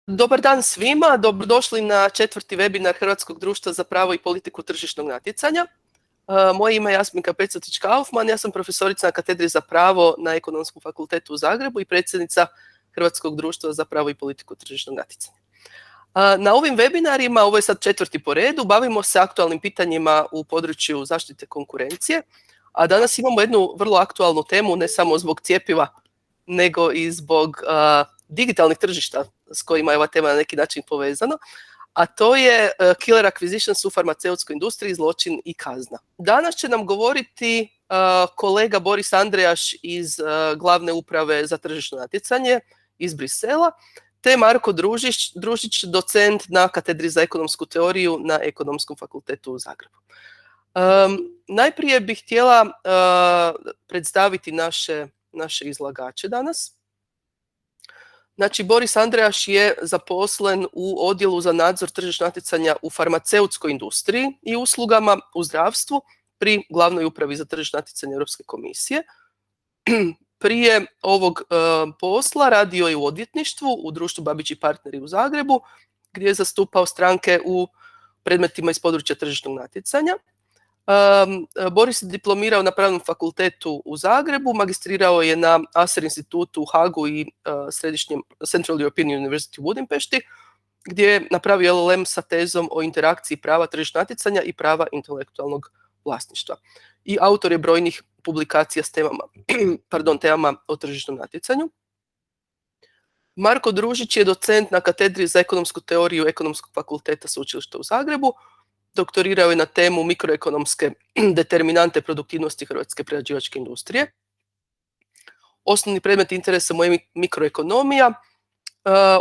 Dobar dan svima, dobrodošli na 4. webinar Hrvatskog društva za pravo i politiku tržišnog natjecanja. Moje ime je Jasminka Pecatić-Kaufman, ja sam profesorica na katedri za pravo na Ekonomskom fakultetu u Zagrebu i predsjednica Hrvatskog društva za pravo i politiku tržišnog natjecanja. Na ovim webinarima, ovo je sad 4. po redu, bavimo se aktualnim pitanjima u području zaštite konkurencije, a danas imamo jednu vrlo aktualnu temu, ne samo zbog cjepiva, nego i zbog digitalnih tržišta s kojima je ova tema na neki način povezana, a to je killer acquisitions u farmaceutskoj industriji, zločin i kazna. Danas će nam govoriti kolega Boris Andrejaš iz Glavne uprave za tržišno natjecanje iz Brisela, te Marko Družić, docent na katedri za ekonomsku teoriju na Ekonomskom fakultetu u Zagrebu. Najprije bih htjela predstaviti naše izlagače danas. Znači, Boris Andrejaš je zaposlen u odjelu za nadzor tržišnog natjecanja u farmaceutskoj industriji i uslugama u zdravstvu pri Glavnoj upravi za tržišno natjecanje Europske komisije. Prije ovog posla radio je u odvjetništvu u društvu Babić i partneri u Zagrebu, gdje je zastupao stranke u predmetima iz područja tržišnog natjecanja. Boris je diplomirao na Pravnom fakultetu u Zagrebu, magistrirao je na Asser institutu u Hagu i središnjem Central European University u Budimpešti, gdje je napravio LLM sa tezom o interakciji prava tržišnog natjecanja i prava intelektualnog vlasništva. I autor je brojnih publikacija s temama o tržišnom natjecanju. Marko Družić je docent na katedri za ekonomsku teoriju Ekonomskog fakulteta Sveučilišta u Zagrebu. Doktorirao je na temu mikroekonomske determinante produktivnosti hrvatske prerađivačke industrije. Osnovni predmet interesa mu je mikroekonomija,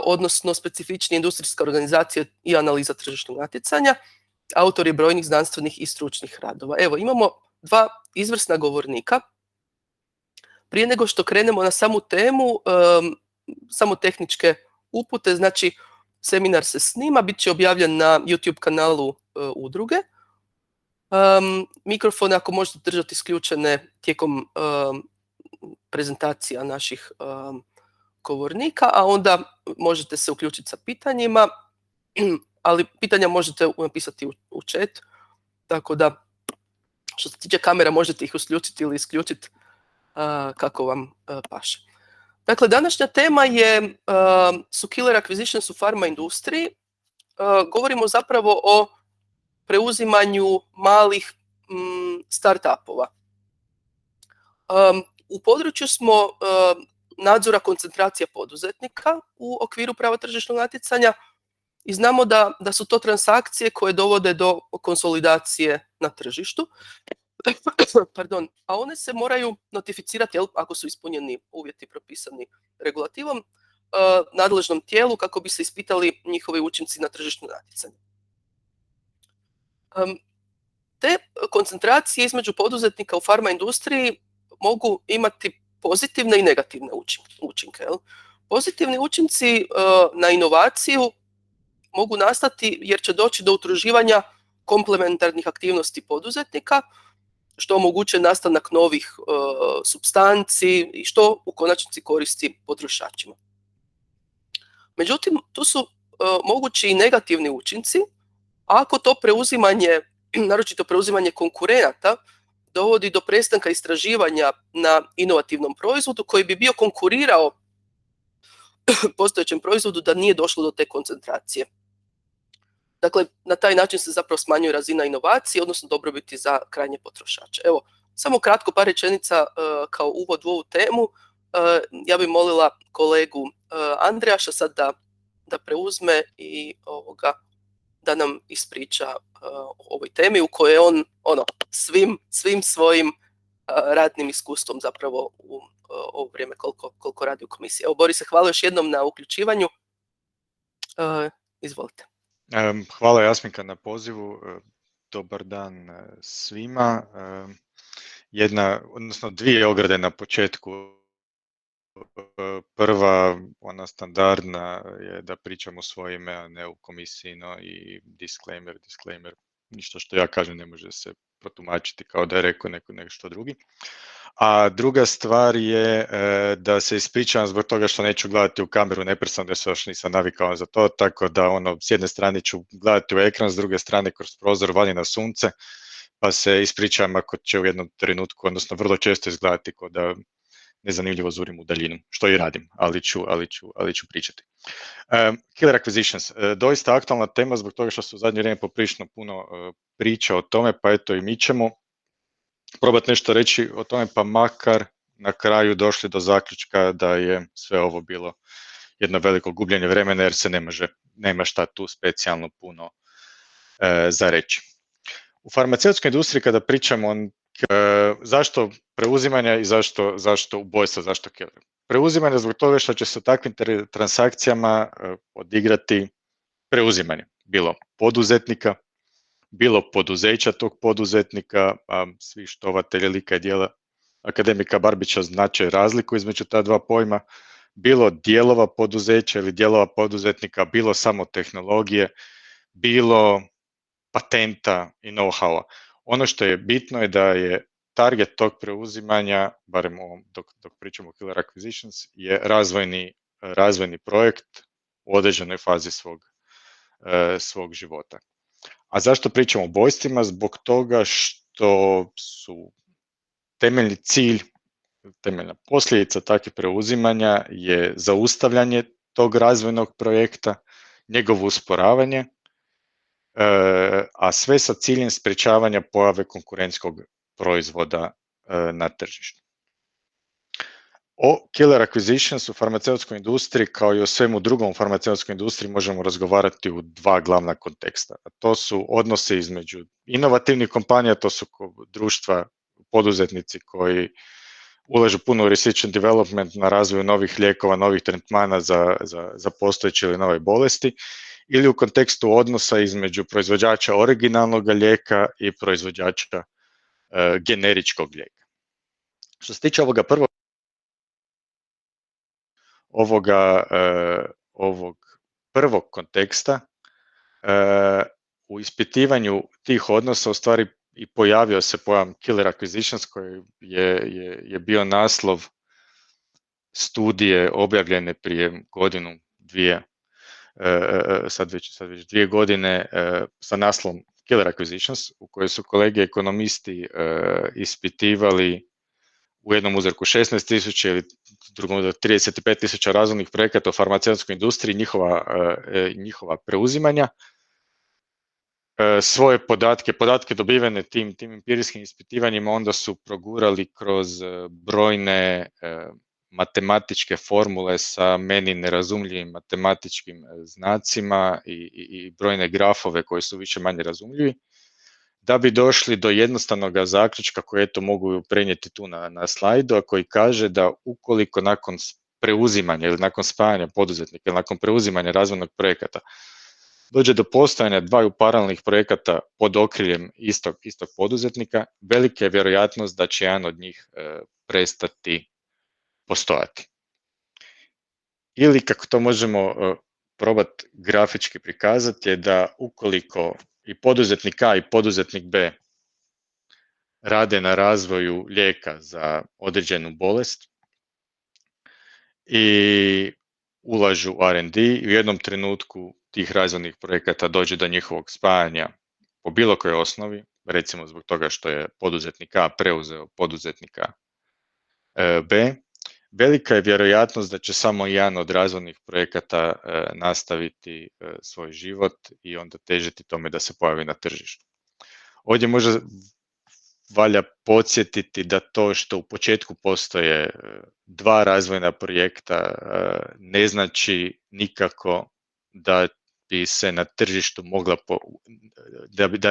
odnosno specifičnija industrijska organizacija i analiza tržišnog natjecanja. Autor je brojnih znanstvenih i stručnih radova. Evo, imamo dva izvrsna govornika. Prije nego što krenemo na samu temu, samo tehničke upute, znači seminar se snima, bit će objavljen na YouTube kanalu udruge. Mikrofone ako možete držati isključene tijekom prezentacija naših govornika, a onda možete se uključiti sa pitanjima, ali pitanja možete napisati u chat, tako da što se tiče kamera možete ih uključiti ili isključiti kako vam paše. Dakle, današnja tema su killer acquisitions u farma industriji. Govorimo zapravo o preuzimanju malih start-upova. U području smo nadzora koncentracija poduzetnika u okviru prava tržišnog natjecanja i znamo da su to transakcije koje dovode do konsolidacije na tržištu. A one se moraju notificirati, ako su ispunjeni uvjeti propisani regulativom, nadležnom tijelu kako bi se ispitali njihovi učinci na tržišno natjecanje. Te koncentracije između poduzetnika u farma industriji mogu imati pozitivne i negativne učinke. Pozitivni učinci na inovaciju mogu nastati jer će doći do udruživanja komplementarnih aktivnosti poduzetnika, što omogućuje nastanak novih supstanci i što u konačnici koristi potrošačima. Međutim, tu su mogući i negativni učinci ako to preuzimanje, naročito preuzimanje konkurenata, dovodi do prestanka istraživanja na inovativnom proizvodu koji bi bio konkurirao postojećem proizvodu da nije došlo do te koncentracije. Dakle, na taj način se zapravo smanjuje razina inovacije, odnosno dobrobiti za krajnje potrošače. Evo, samo kratko par rečenica kao uvod u ovu temu. Ja bih molila kolegu Andrejaša sad da preuzme i da nam ispriča o ovoj temi u kojoj je on svim svojim radnim iskustvom zapravo u ovo vrijeme koliko radi u komisiji. Evo, Borise, hvala još jednom na uključivanju. Izvolite. Hvala Jasminka na pozivu. Dobar dan svima. Dvije ograde na početku. Prva, ona standardna, je da pričam u svoje ime, a ne u komisiji, no i disclaimer. Ništa što ja kažem ne može se protumačiti kao da je rekao nešto drugi. A druga stvar je da se ispričavam zbog toga što neću gledati u kameru neprestano, da se još nisam navikao za to, tako da s jedne strane ću gledati u ekran, s druge strane kroz prozor vani na sunce, pa se ispričavam ako će u jednom trenutku, odnosno vrlo često izgledati kao da nezanimljivo zurim u daljinu, što i radim, ali ću pričati. Killer acquisitions, doista aktualna tema zbog toga što se u zadnje vrijeme poprilično puno priča o tome, pa eto i mi ćemo probati nešto reći o tome, pa makar na kraju došli do zaključka da je sve ovo bilo jedno veliko gubljenje vremena jer se nema šta tu specijalno puno za reći. U farmaceutskoj industriji kada pričamo zašto preuzimanja i zašto ubojstva, zašto killer. Preuzimanje zbog toga što će se u takvim transakcijama odigrati preuzimanje, bilo poduzetnika, bilo poduzeća tog poduzetnika, a svi štovatelji lika i djela akademika Barbića znače razliku između ta dva pojma, bilo dijelova poduzeća ili dijelova poduzetnika, bilo samo tehnologije, bilo patenta i know-howa. Ono što je bitno je da je target tog preuzimanja, barem dok pričamo o killer acquisitions, je razvojni projekt u određenoj fazi svog života. A zašto pričamo o ubojstvima? Zbog toga što su temeljni cilj, temeljna posljedica takvih preuzimanja je zaustavljanje tog razvojnog projekta, njegovo usporavanje, a sve sa ciljem sprječavanja pojave konkurentskog proizvoda na tržištu. O killer acquisitions u farmaceutskoj industriji kao i o svemu drugom u farmaceutskoj industriji možemo razgovarati u dva glavna konteksta. A to su odnose između inovativnih kompanija, to su društva, poduzetnici koji ulažu puno u research and development na razvoju novih lijekova, novih tretmana za postojeće ili nove bolesti, ili u kontekstu odnosa između proizvođača originalnog lijeka i proizvođača generičkog lijeka. Što se tiče ovog prvog konteksta, u ispitivanju tih odnosa u stvari i pojavio se pojam killer acquisitions koji je bio naslov studije objavljene prije godinu, dvije, sad već 2 godine sa naslovom Killer Acquisitions, u kojoj su kolege ekonomisti ispitivali u jednom uzorku 16.000 ili drugom 35.000 razvojnih projekata u farmaceutskoj industriji, njihova preuzimanja, svoje podatke dobivene tim empirijskim ispitivanjima onda su progurali kroz brojne matematičke formule sa meni nerazumljivim matematičkim znacima i brojne grafove koji su više manje razumljivi, da bi došli do jednostavnog zaključka koji mogu prenijeti tu na slajdu, a koji kaže da ukoliko nakon preuzimanja ili nakon spajanja poduzetnika ili nakon preuzimanja razvojnog projekata dođe do postojanja dvaju paralelnih projekata pod okriljem istog poduzetnika, velika je vjerojatnost da će jedan od njih prestati postojati. Ili kako to možemo probati grafički prikazati je da ukoliko i poduzetnik A i poduzetnik B rade na razvoju lijeka za određenu bolest i ulažu u R&D i u jednom trenutku tih razvojnih projekata dođe do njihovog spajanja po bilo kojoj osnovi, recimo zbog toga što je poduzetnik A preuzeo poduzetnika B, velika je vjerojatnost da će samo jedan od razvojnih projekata nastaviti svoj život i onda težiti tome da se pojavi na tržištu. Ovdje možda valja podsjetiti da to što u početku postoje dva razvojna projekta ne znači nikako da bi se na tržištu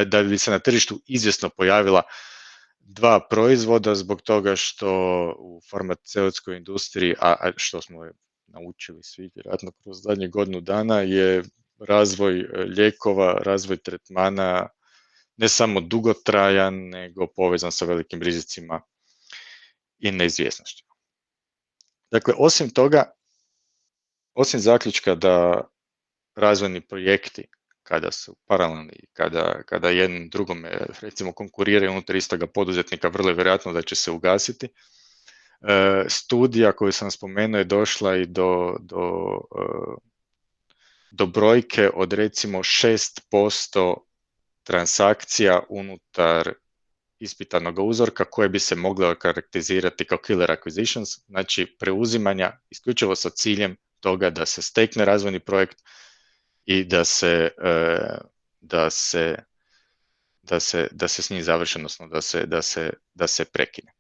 da bi se na tržištu izvjesno pojavila dva proizvoda zbog toga što u farmaceutskoj industriji, a što smo naučili svi vjerojatno kroz zadnje godinu dana, je razvoj lijekova, razvoj tretmana ne samo dugotrajan, nego povezan sa velikim rizicima i neizvjesnošćima. Dakle, osim toga, osim zaključka da razvojni projekti kada su paralelni, kada jedan drugome recimo konkuriraju unutar istoga poduzetnika, vrlo je vjerojatno da će se ugasiti. Studija koju sam spomenuo je došla i do brojke od recimo 6% transakcija unutar ispitanog uzorka koje bi se mogle karakterizirati kao killer acquisitions, znači preuzimanja isključivo sa ciljem toga da se stekne razvojni projekt i da se s njim završi, odnosno da se prekine.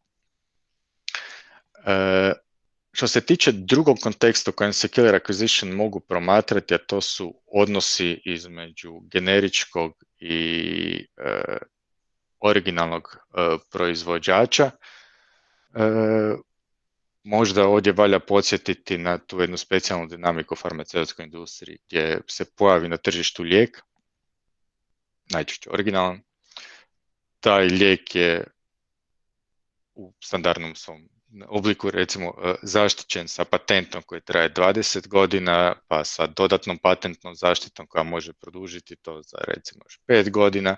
Što se tiče drugog konteksta u kojem se killer acquisition mogu promatrati, a to su odnosi između generičkog i originalnog proizvođača, možda ovdje valja podsjetiti na tu jednu specijalnu dinamiku u farmaceutskoj industriji gdje se pojavi na tržištu lijek, najčešće originalan. Taj lijek je u standardnom svom obliku recimo zaštićen sa patentom koji traje 20 godina, pa sa dodatnom patentnom zaštitom koja može produžiti to za recimo još 5 godina,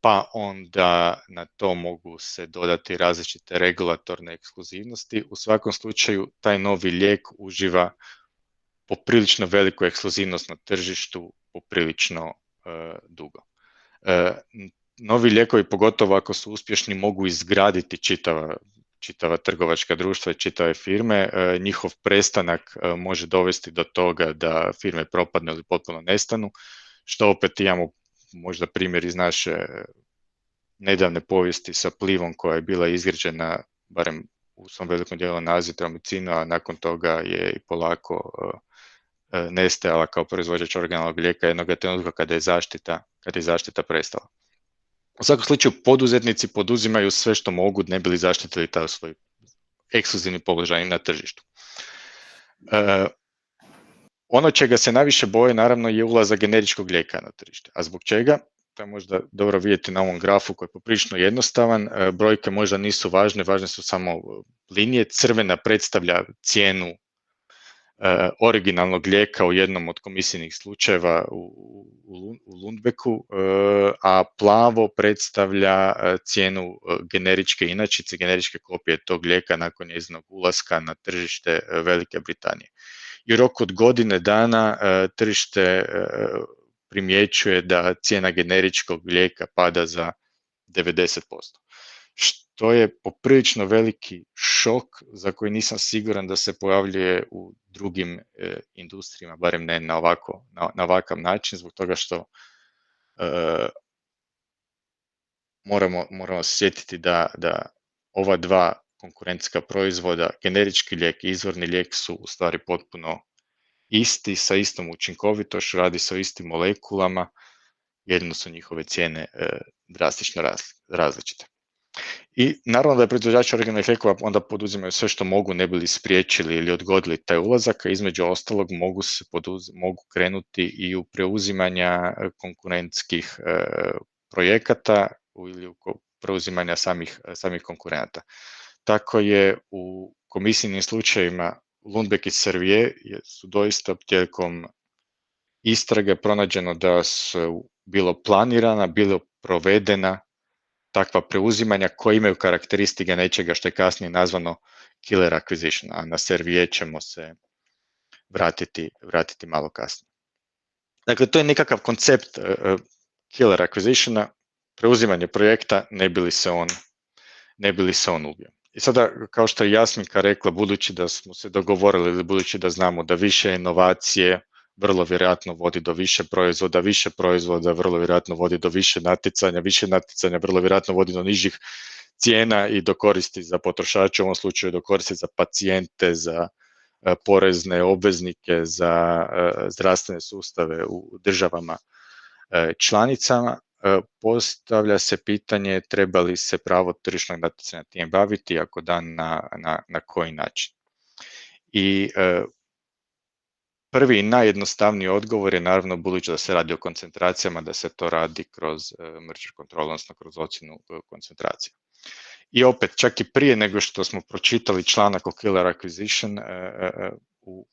pa onda na to mogu se dodati različite regulatorne ekskluzivnosti. U svakom slučaju taj novi lijek uživa poprilično veliku ekskluzivnost na tržištu, poprilično dugo. Novi lijekovi, pogotovo ako su uspješni, mogu izgraditi čitava trgovačka društva i čitave firme. Njihov prestanak može dovesti do toga da firme propadnu ili potpuno nestanu, što opet imamo možda primjer iz naše nedavne povijesti sa Plivom koja je bila izgrađena, barem u svom velikom dijelu na azitromicinu, a nakon toga je i polako nestajala kao proizvođač originalnog lijeka jednog trenutka kada je zaštita prestala. U svakom slučaju poduzetnici poduzimaju sve što mogu ne bi li zaštitili taj svoj ekskluzivni položaj na tržištu. Ono čega se najviše boje naravno je ulazak generičkog lijeka na tržište. A zbog čega? To je možda dobro vidjeti na ovom grafu koji je poprilično jednostavan. Brojke možda nisu važne, važne su samo linije. Crvena predstavlja cijenu originalnog lijeka u jednom od komisijnih slučajeva u Lundbecku, a plavo predstavlja cijenu generičke inačice, generičke kopije tog lijeka nakon njezinog ulaska na tržište Velike Britanije. I u roku od godine dana tržište primjećuje da cijena generičkog lijeka pada za 90%. Što je poprilično veliki šok za koji nisam siguran da se pojavljuje u drugim industrijama, barem ne na ovakav način, zbog toga što moramo se sjetiti da ova dva konkurentska proizvoda, generički lijek i izvorni lijek su u stvari potpuno isti, sa istom učinkovitošću, radi se o istim molekulama, jedino su njihove cijene drastično različite. I naravno da je proizvođači originalnih lijekova onda poduzimaju sve što mogu ne bi li spriječili ili odgodili taj ulazak, a između ostalog mogu krenuti i u preuzimanja konkurentskih projekata ili u preuzimanja samih konkurenata. Tako je u komisijnim slučajevima Lundbeck i Servier su doista tijekom istrage pronađeno da su bilo planirana, bilo provedena takva preuzimanja koja imaju karakteristike nečega što je kasnije nazvano killer acquisition, a na Servier ćemo se vratiti malo kasnije. Dakle, to je nekakav koncept killer acquisitiona, preuzimanje projekta ne bi li se on ubio. I sada, kao što je Jasminka rekla, budući da smo se dogovorili ili budući da znamo da više inovacije vrlo vjerojatno vodi do više proizvoda vrlo vjerojatno vodi do više natjecanja vrlo vjerojatno vodi do nižih cijena i do koristi za potrošače, u ovom slučaju do koristi za pacijente, za porezne obveznike, za zdravstvene sustave u državama članicama. Postavlja se pitanje treba li se pravo tržišnog natjecanja time baviti, ako da na koji način. I prvi i najjednostavniji odgovor je naravno, budući da se radi o koncentracijama, da se to radi kroz merger control, odnosno kroz ocjenu koncentracije. I opet, čak i prije nego što smo pročitali članak o killer acquisition, u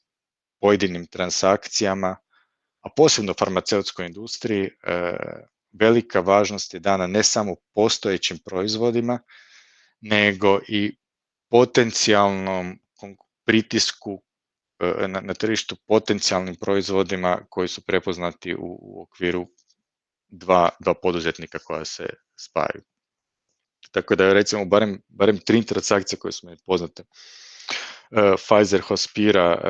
pojedinim transakcijama, a posebno farmaceutskoj industriji, velika važnost je dana ne samo postojećim proizvodima, nego i potencijalnom pritisku na tržištu potencijalnim proizvodima koji su prepoznati u okviru dva poduzetnika koja se spajaju. Tako da je recimo barem 3 transakcije koje su mi poznate. Pfizer, Hospira,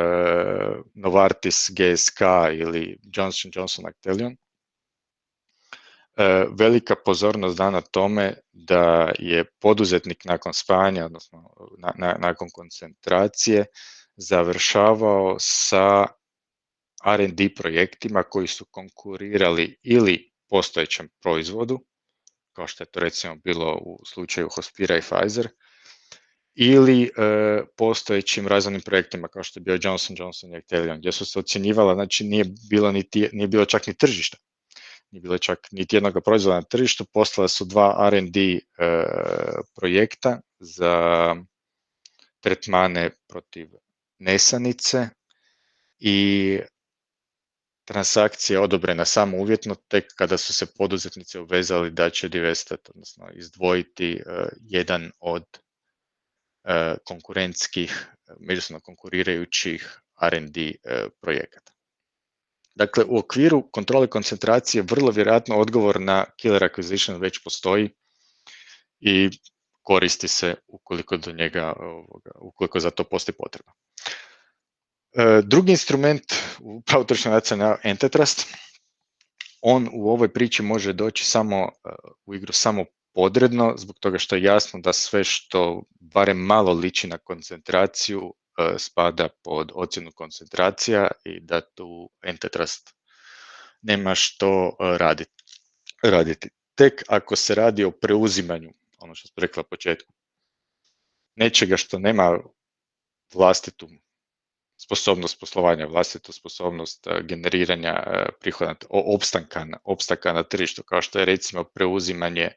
Novartis, GSK ili Johnson Johnson, Actelion. Velika pozornost dana tome da je poduzetnik nakon spajanja, odnosno nakon koncentracije, završavao sa R&D projektima koji su konkurirali ili postojećem proizvodu, kao što je to recimo bilo u slučaju Hospira i Pfizer, ili postojećim razvojnim projektima kao što je bio Johnson Johnson i Actelion, gdje su se ocjenjivala, znači nije bilo čak ni tržišta, nije bilo čak niti jednog proizvoda na tržištu, postala su 2 R&D projekta za tretmane protiv nesanice i transakcija odobrena samo uvjetno tek kada su se poduzetnici obvezali da će divestat, odnosno izdvojiti jedan od konkurentskih, međusobno konkurirajućih R&D projekata. Dakle, u okviru kontrole koncentracije vrlo vjerojatno odgovor na killer acquisition već postoji i koristi se ukoliko za to postoji potreba. Drugi instrument upravo tržišnog natjecanja je antitrust. On u ovoj priči može doći u igru samo podredno, zbog toga što je jasno da sve što barem malo liči na koncentraciju spada pod ocjenu koncentracija i da tu antitrust nema što raditi. Tek ako se radi o preuzimanju, ono što smo rekli na početku, nečega što nema vlastitu sposobnost poslovanja, vlastitu sposobnost generiranja prihoda, opstanka na tržištu, kao što je recimo preuzimanje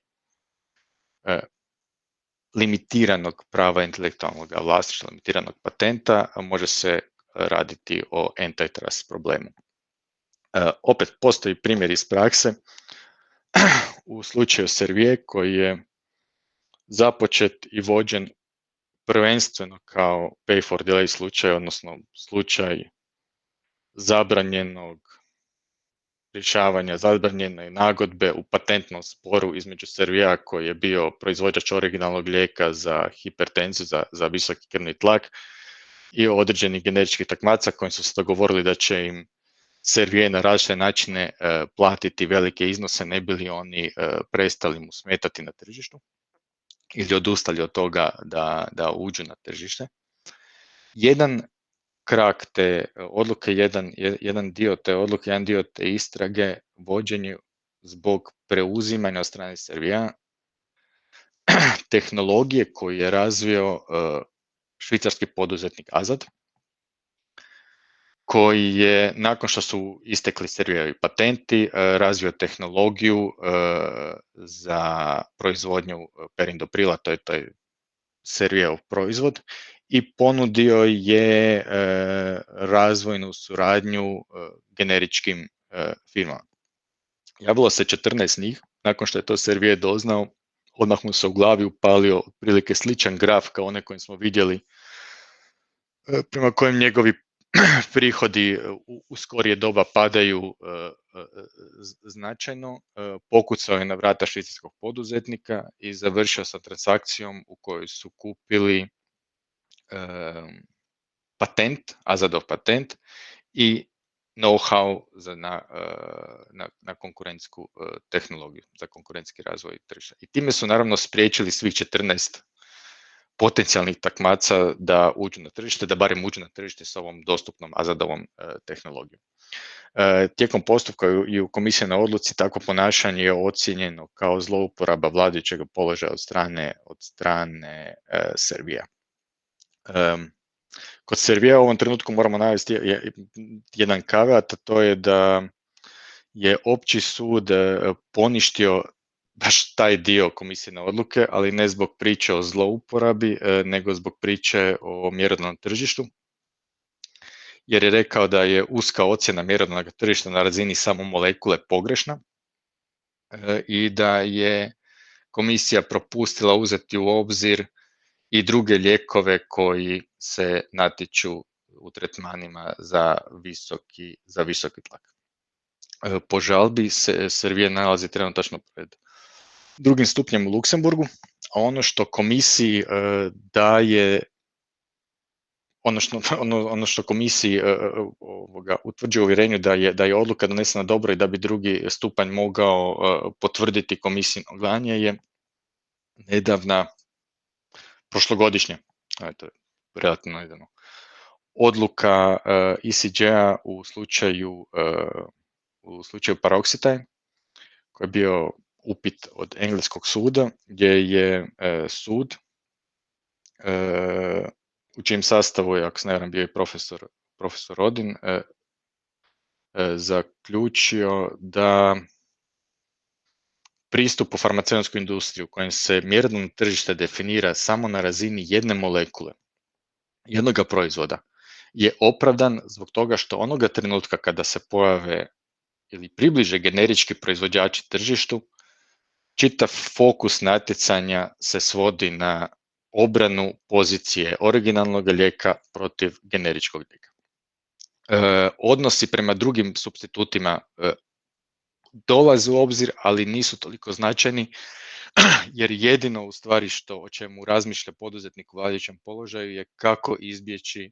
limitiranog prava intelektualnog vlasništva, limitiranog patenta, može se raditi o antitrust problemu. Opet postoji primjer iz prakse u slučaju Servier koji je započet i vođen prvenstveno kao pay for delay slučaj, odnosno slučaj zabranjenog rješavanja, zabranjene nagodbe u patentnom sporu između Serviera koji je bio proizvođač originalnog lijeka za hipertenziju, za visoki krvni tlak i određenih generičkih takmaca kojim su se dogovorili da će im Servier na različite načine platiti velike iznose, ne bi li oni prestali mu smetati na tržištu ili odustali od toga da uđu na tržište. Jedan krak te odluke, jedan dio te odluke, jedan dio te istrage vođen je zbog preuzimanja od strane Serviera tehnologije koju je razvio švicarski poduzetnik Azad, koji je, nakon što su istekli Servierovi patenti, razvio tehnologiju za proizvodnju perindoprila, to je taj Servierov proizvod, i ponudio je razvojnu suradnju generičkim firmama. Javilo se 14 njih, nakon što je to Servier doznao, odmah mu se u glavi upalio otprilike sličan graf kao one koje smo vidjeli, prema kojem njegovi prihodi u skorije doba padaju značajno. Pokucao je na vrata švicarskog poduzetnika i završio sa transakcijom u kojoj su kupili patent, Azadov patent i know-how na konkurentsku tehnologiju, za konkurentski razvoj tržišta. I time su naravno spriječili svih 14 potencijalnih takmaca da uđu na tržište, da barem uđu na tržište s ovom dostupnom Azadovom tehnologijom. Tijekom postupka i u komisiji na odluci takvo ponašanje je ocijenjeno kao zlouporaba vladajućeg položaja od strane Serviera. Kod Serviera u ovom trenutku moramo navesti jedan caveat, a to je da je opći sud poništio baš taj dio komisijne odluke, ali ne zbog priče o zlouporabi, nego zbog priče o mjerodavnom tržištu. jer je rekao da je uska ocjena mjerodavnog tržišta na razini samo molekule pogrešna i da je komisija propustila uzeti u obzir i druge lijekove koji se natječu u tretmanima za visoki tlak. Po žalbi se Servier nalazi trenutačno pred drugim stupnjem u Luksemburgu, a ono što komisiji daje, ono što komisiji utvrđuje uvjerenju da je odluka donesena dobro i da bi drugi stupanj mogao potvrditi komisijino glanje je nedavna, prošlogodišnja, to je relativno nedavno, odluka ECJ-a u slučaju Paroxetine, koji je bio upit od engleskog suda, gdje je sud, u čijem sastavu je, ako se ne varam, bio i profesor Rodin, zaključio da pristup u farmaceutsku industriju u kojem se mjerodavno tržište definira samo na razini jedne molekule, jednoga proizvoda, je opravdan zbog toga što onoga trenutka kada se pojave ili približe generički proizvođači tržištu, čitav fokus natjecanja se svodi na obranu pozicije originalnog lijeka protiv generičkog lijeka. Odnosi prema drugim supstitutima dolaze u obzir, ali nisu toliko značajni, jer jedino u stvari o čemu razmišlja poduzetnik u vladajućem položaju je kako izbjeći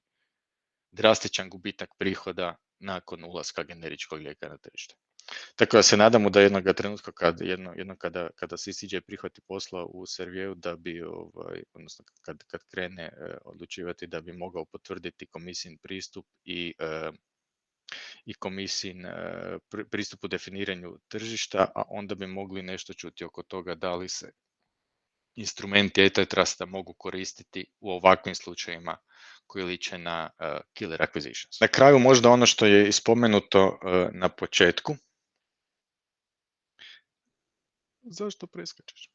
drastičan gubitak prihoda nakon ulaska generičkog lijeka na tržište. Tako da se nadamo da jednog trenutka kada se ECJ prihvati posla u Servieru, da bi, odnosno kad krene odlučivati, da bi mogao potvrditi komisijin pristup i komisijin pristup u definiranju tržišta, a onda bi mogli nešto čuti oko toga da li se instrumenti antitrasta mogu koristiti u ovakvim slučajevima koji liče na killer acquisitions. Na kraju možda ono što je ispomenuto na početku. Zašto preskačeš?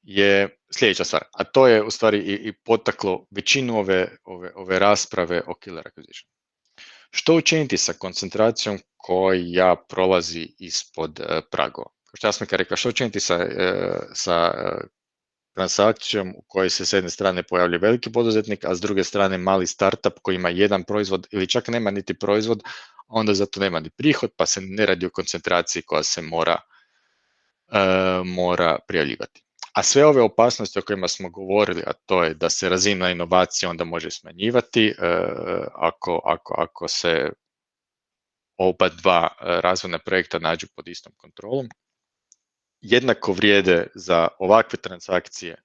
Je sljedeća stvar, a to je u stvari i potaklo većinu ove rasprave o killer acquisition. Što učiniti sa koncentracijom koja prolazi ispod pragova? Kao što Jasmika rekla, što učiniti sa transakcijom u kojoj se s jedne strane pojavlja veliki poduzetnik, a s druge strane mali startup koji ima jedan proizvod ili čak nema niti proizvod, onda zato nema ni prihod, pa se ne radi o koncentraciji koja se mora prijavljivati. A sve ove opasnosti o kojima smo govorili, a to je da se razina inovacije onda može smanjivati ako se oba dva razvojna projekta nađu pod istom kontrolom, jednako vrijede za ovakve transakcije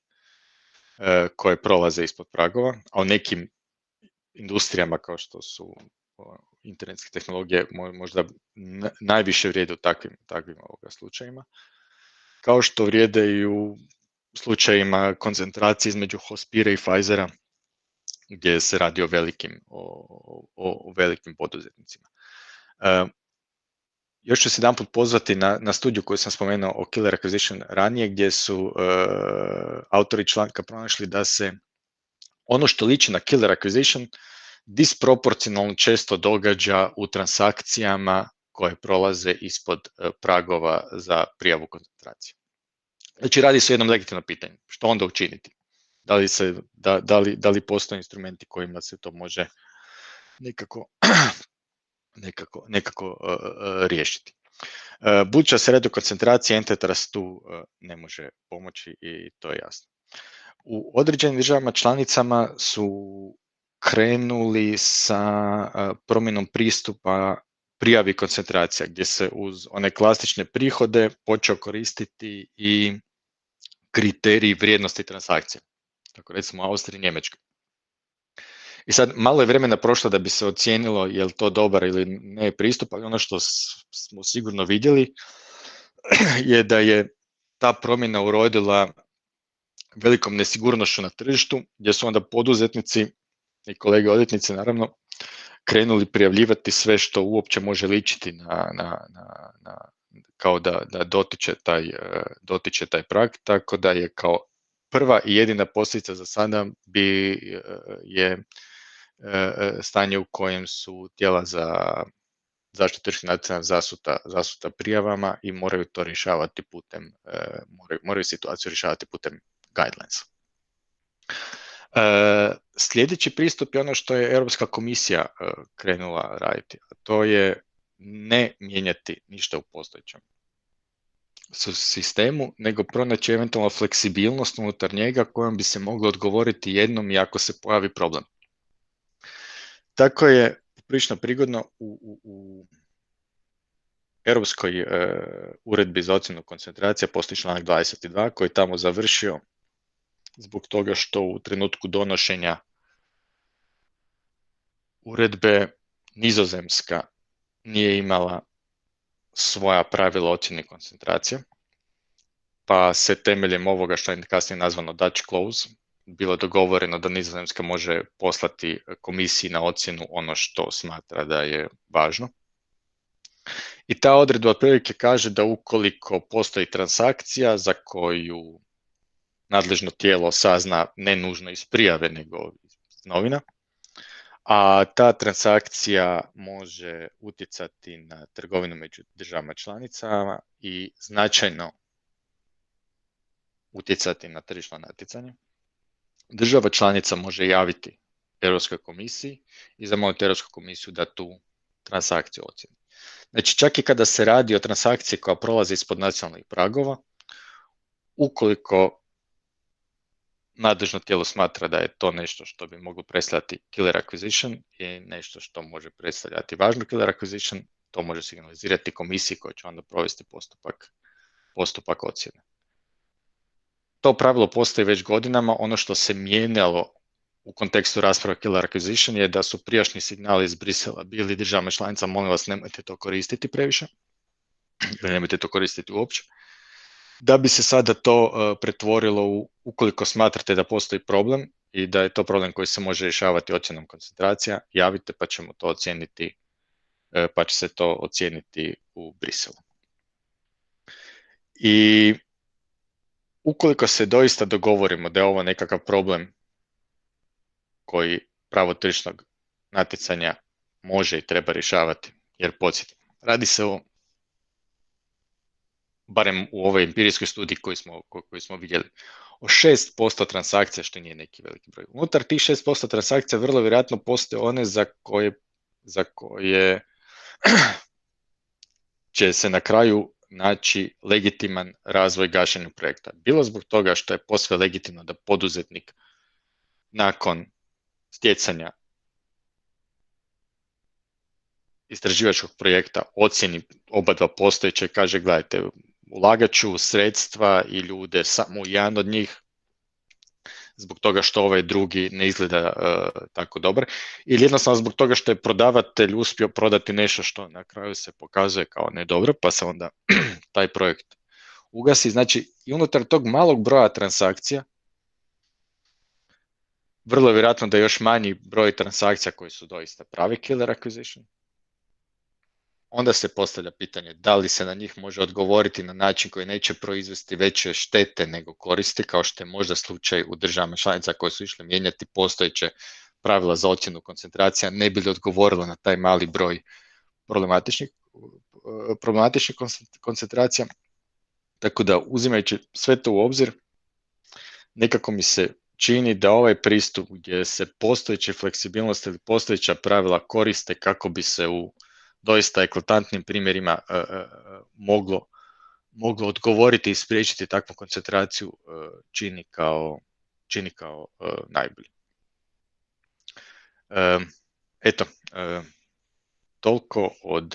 koje prolaze ispod pragova, a u nekim industrijama kao što su internetske tehnologije možda najviše vrijede u takvim slučajima, kao što vrijede i u slučajima koncentracije između Hospira i Pfizera, gdje se radi o velikim poduzetnicima. Još ću se jedanput pozvati na studiju koju sam spomenuo o killer acquisition ranije, gdje su autori članka pronašli da se ono što liči na killer acquisition disproporcionalno često događa u transakcijama koje prolaze ispod pragova za prijavu koncentracije. Znači, radi se o jednom legitimnom pitanju. Što onda učiniti? Da li postoje instrumenti kojima se to može nekako riješiti? Budući da se radi o koncentraciji, antitrust tu ne može pomoći i to je jasno. U određenim državama članicama su krenuli sa promjenom pristupa prijavi koncentracija, gdje se uz one klasične prihode počeo koristiti i kriteriji vrijednosti transakcije. Tako recimo Austrija i Njemačka. I sad malo je vremena prošlo da bi se ocijenilo je li to dobar ili ne pristup, ali ono što smo sigurno vidjeli je da je ta promjena urodila velikom nesigurnošću na tržištu, gdje su onda poduzetnici i kolege odvjetnici naravno krenuli prijavljivati sve što uopće može ličiti kao da dotiče taj prag, tako da je kao prva i jedina posljedica za sada je stanje u kojem su tijela za zaštitu tržišnog natjecanja zasuta prijavama i moraju to rješavati putem, moraju situaciju rješavati putem guidelinesa. Sljedeći pristup je ono što je Europska komisija krenula raditi, a to je ne mijenjati ništa u postojećem sistemu, nego pronaći eventualno fleksibilnost unutar njega kojom bi se moglo odgovoriti jednom i ako se pojavi problem. Tako je prilično prigodno u Europskoj uredbi za ocjenu koncentracija postoji članak 22 koji je tamo završio zbog toga što u trenutku donošenja uredbe Nizozemska nije imala svoja pravila ocjene koncentracije, pa se temeljem ovoga što je kasnije nazvano Dutch Clause bilo dogovoreno da Nizozemska može poslati komisiji na ocjenu ono što smatra da je važno. I ta odredba otprilike kaže da ukoliko postoji transakcija za koju nadležno tijelo sazna ne nužno iz prijave nego iz novina, a ta transakcija može utjecati na trgovinu među državama članicama i značajno utjecati na tržišno natjecanje, država članica može javiti Europskoj komisiji i zamoliti Europsku komisiju da tu transakciju ocjeni. Znači, čak i kada se radi o transakciji koja prolazi ispod nacionalnih pragova, ukoliko nadležno tijelo smatra da je to nešto što bi moglo predstavljati killer acquisition i nešto što može predstavljati važnu killer acquisition, to može signalizirati komisiji koja će onda provesti postupak ocjene. To pravilo postoji već godinama. Ono što se mijenjalo u kontekstu rasprave killer acquisition je da su prijašnji signali iz Brisela bili državama članica, molim vas nemojte to koristiti previše, ili nemojte to koristiti uopće. Da bi se sada to pretvorilo ukoliko smatrate da postoji problem i da je to problem koji se može rješavati ocjenom koncentracija, javite pa ćemo to ocijeniti, pa će se to ocijeniti u Briselu. I ukoliko se doista dogovorimo da je ovo nekakav problem koji pravo tržišnog natjecanja može i treba rješavati, jer podsjetim, radi se o, barem u ovoj empirijskoj studiji koju smo vidjeli, o 6% transakcija, što nije neki veliki broj. Unutar tih 6% transakcija vrlo vjerojatno postoje one za koje će se na kraju naći legitiman razvoj gašenja projekta. Bilo zbog toga što je posve legitimno da poduzetnik nakon stjecanja istraživačkog projekta ocjeni oba dva postojeća i kaže gledajte, ulagat ću sredstva i ljude samo u jedan od njih zbog toga što ovaj drugi ne izgleda tako dobar, ili jednostavno zbog toga što je prodavatelj uspio prodati nešto što na kraju se pokazuje kao ne dobro, pa se onda taj projekt ugasi. Znači, i unutar tog malog broja transakcija, vrlo je vjerojatno da je još manji broj transakcija koji su doista pravi killer acquisition. Onda se postavlja pitanje da li se na njih može odgovoriti na način koji neće proizvesti veće štete nego koristi, kao što je možda slučaj u državama članica koje su išle mijenjati postojeće pravila za ocjenu koncentracija, ne bi li odgovorilo na taj mali broj problematičnih koncentracija. Tako da, uzimajući sve to u obzir, nekako mi se čini da ovaj pristup gdje se postojeće fleksibilnosti ili postojeća pravila koriste kako bi se u doista eklatantnim primjerima moglo odgovoriti i spriječiti takvu koncentraciju čini kao najbolji. Eto, toliko od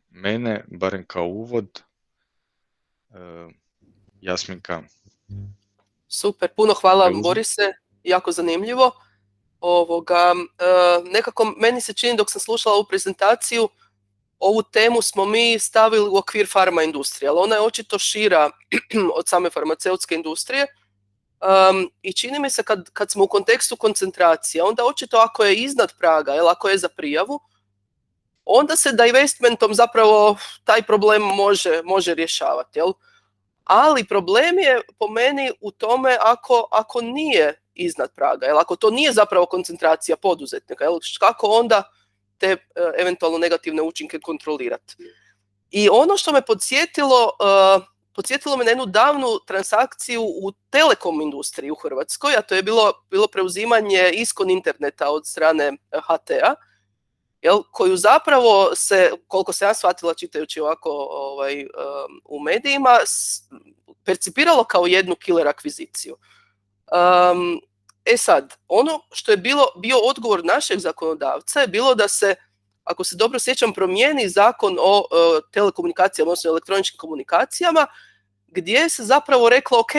mene, barem kao uvod. Jasminka. Super, puno hvala Borise, jako zanimljivo. Nekako meni se čini dok sam slušala ovu prezentaciju, ovu temu smo mi stavili u okvir farma industrije, ali ona je očito šira od same farmaceutske industrije i čini mi se kad smo u kontekstu koncentracije, onda očito ako je iznad praga, ili ako je za prijavu, onda se divestmentom zapravo taj problem može rješavati. Jel? ali problem je po meni u tome ako nije iznad praga, jel? Ako to nije zapravo koncentracija poduzetnika, jel? Kako onda te eventualno negativne učinke kontrolirati. I ono što me podsjetilo me na jednu davnu transakciju u telekom industriji u Hrvatskoj, a to je bilo preuzimanje iskon interneta od strane HT-a, koju zapravo se, koliko se ja shvatila čitajući ovako u medijima, percipiralo kao jednu killer akviziciju. Sad, ono što je bio odgovor našeg zakonodavca je bilo da se, ako se dobro sjećam, promijeni zakon o telekomunikacijama, odnosno elektroničkim komunikacijama, gdje se zapravo reklo, ok,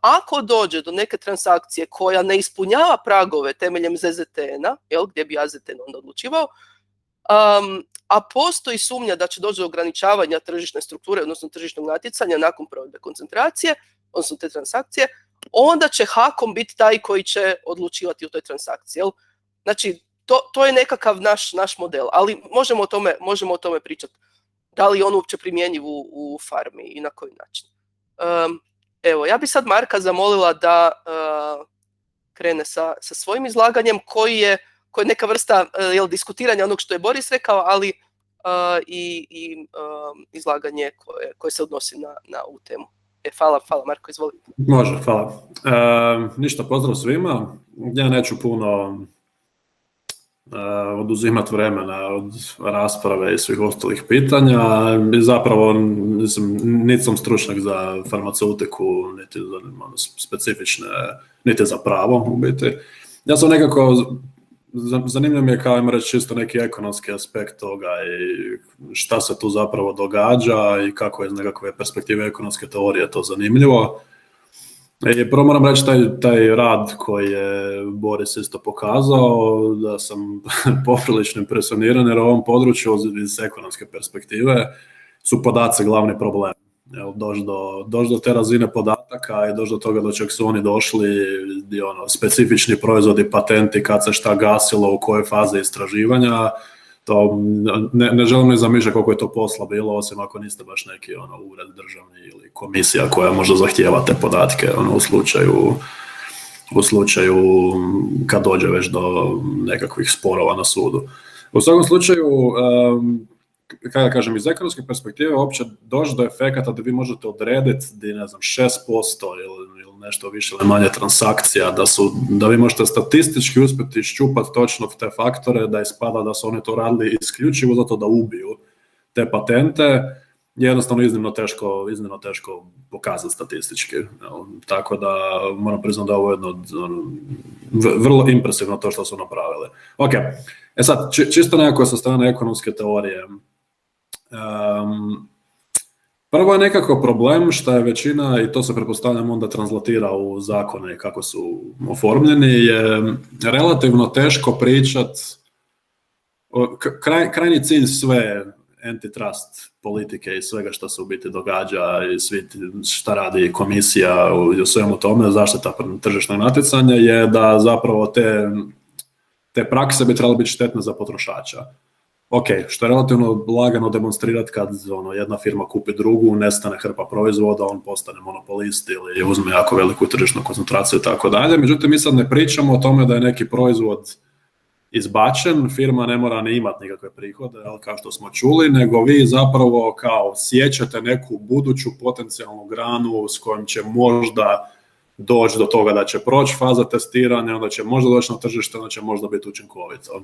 ako dođe do neke transakcije koja ne ispunjava pragove temeljem ZZTN-a, gdje bi AZTN onda odlučivao, a postoji sumnja da će doći do ograničavanja tržišne strukture, odnosno tržišnog natjecanja nakon provedbe koncentracije, odnosno te transakcije, onda će HAKOM biti taj koji će odlučivati u toj transakciji. Znači, to je nekakav naš model, ali možemo o tome pričati. Da li je on uopće primjenjiv u farmi i na koji način. Evo, ja bi sad Marka zamolila da krene sa svojim izlaganjem koji je neka vrsta diskutiranja onog što je Boris rekao, ali i izlaganje koje se odnosi na ovu temu. Hvala Marko, izvoli. Može, hvala. Ništa, pozdrav svima. Ja neću puno oduzimati vremena od rasprave i svih ostalih pitanja. Zapravo niti sam stručnjak za farmaceutiku, niti za specifične, niti za pravo u biti. Ja sam nekako, zanimljivo mi je kao ima reći čisto neki ekonomski aspekt toga i šta se tu zapravo događa i kako je iz nekakve perspektive ekonomske teorije to zanimljivo. I prvo moram reći taj rad koji je Boris isto pokazao, da sam poprilično impresioniran jer u ovom području iz ekonomske perspektive su podaci glavni problem. Doći do te razine podataka i doći do toga do čeg su oni došli, specifični proizvodi, patenti, kad se šta gasilo, u kojoj fazi istraživanja, to ne želim ni zamišljati koliko je to posla bilo, osim ako niste baš neki ured državni ili komisija koja možda zahtijeva te podatke u slučaju kad dođe već do nekakvih sporova na sudu. U svakom slučaju, kada kažem, iz ekonomske perspektive uopće doći do efekata da vi možete odrediti 6% ili nešto više ili manje transakcija, da vi možete statistički uspjeti iščupati točno te faktore, da ispada da su oni to radili isključivo zato da ubiju te patente, je jednostavno iznimno teško pokazati statistički. Tako da moram priznati da ovo je vrlo impresivno to što su napravili. Ok, sad, čisto nekako sa strane ekonomske teorije. Prvo je nekako problem što je većina, i to se pretpostavljam onda translatira u zakone kako su oformljeni, je relativno teško pričat. Krajnji cilj sve antitrust politike i svega što se u biti događa i šta radi komisija u svemu tome, zaštita tržišnog natjecanja, je da zapravo te prakse bi trebale biti štetne za potrošača. Ok, što je relativno lagano demonstrirati kad jedna firma kupi drugu, nestane hrpa proizvoda, on postane monopolist ili uzme jako veliku tržišnu koncentraciju i tako dalje. Međutim, mi sad ne pričamo o tome da je neki proizvod izbačen, firma ne mora ni imati nikakve prihode, kao što smo čuli, nego vi zapravo kao sjećate neku buduću potencijalnu granu s kojom će možda doći do toga da će proći faza testiranja, onda će možda doći na tržište, onda će možda biti učinkovito.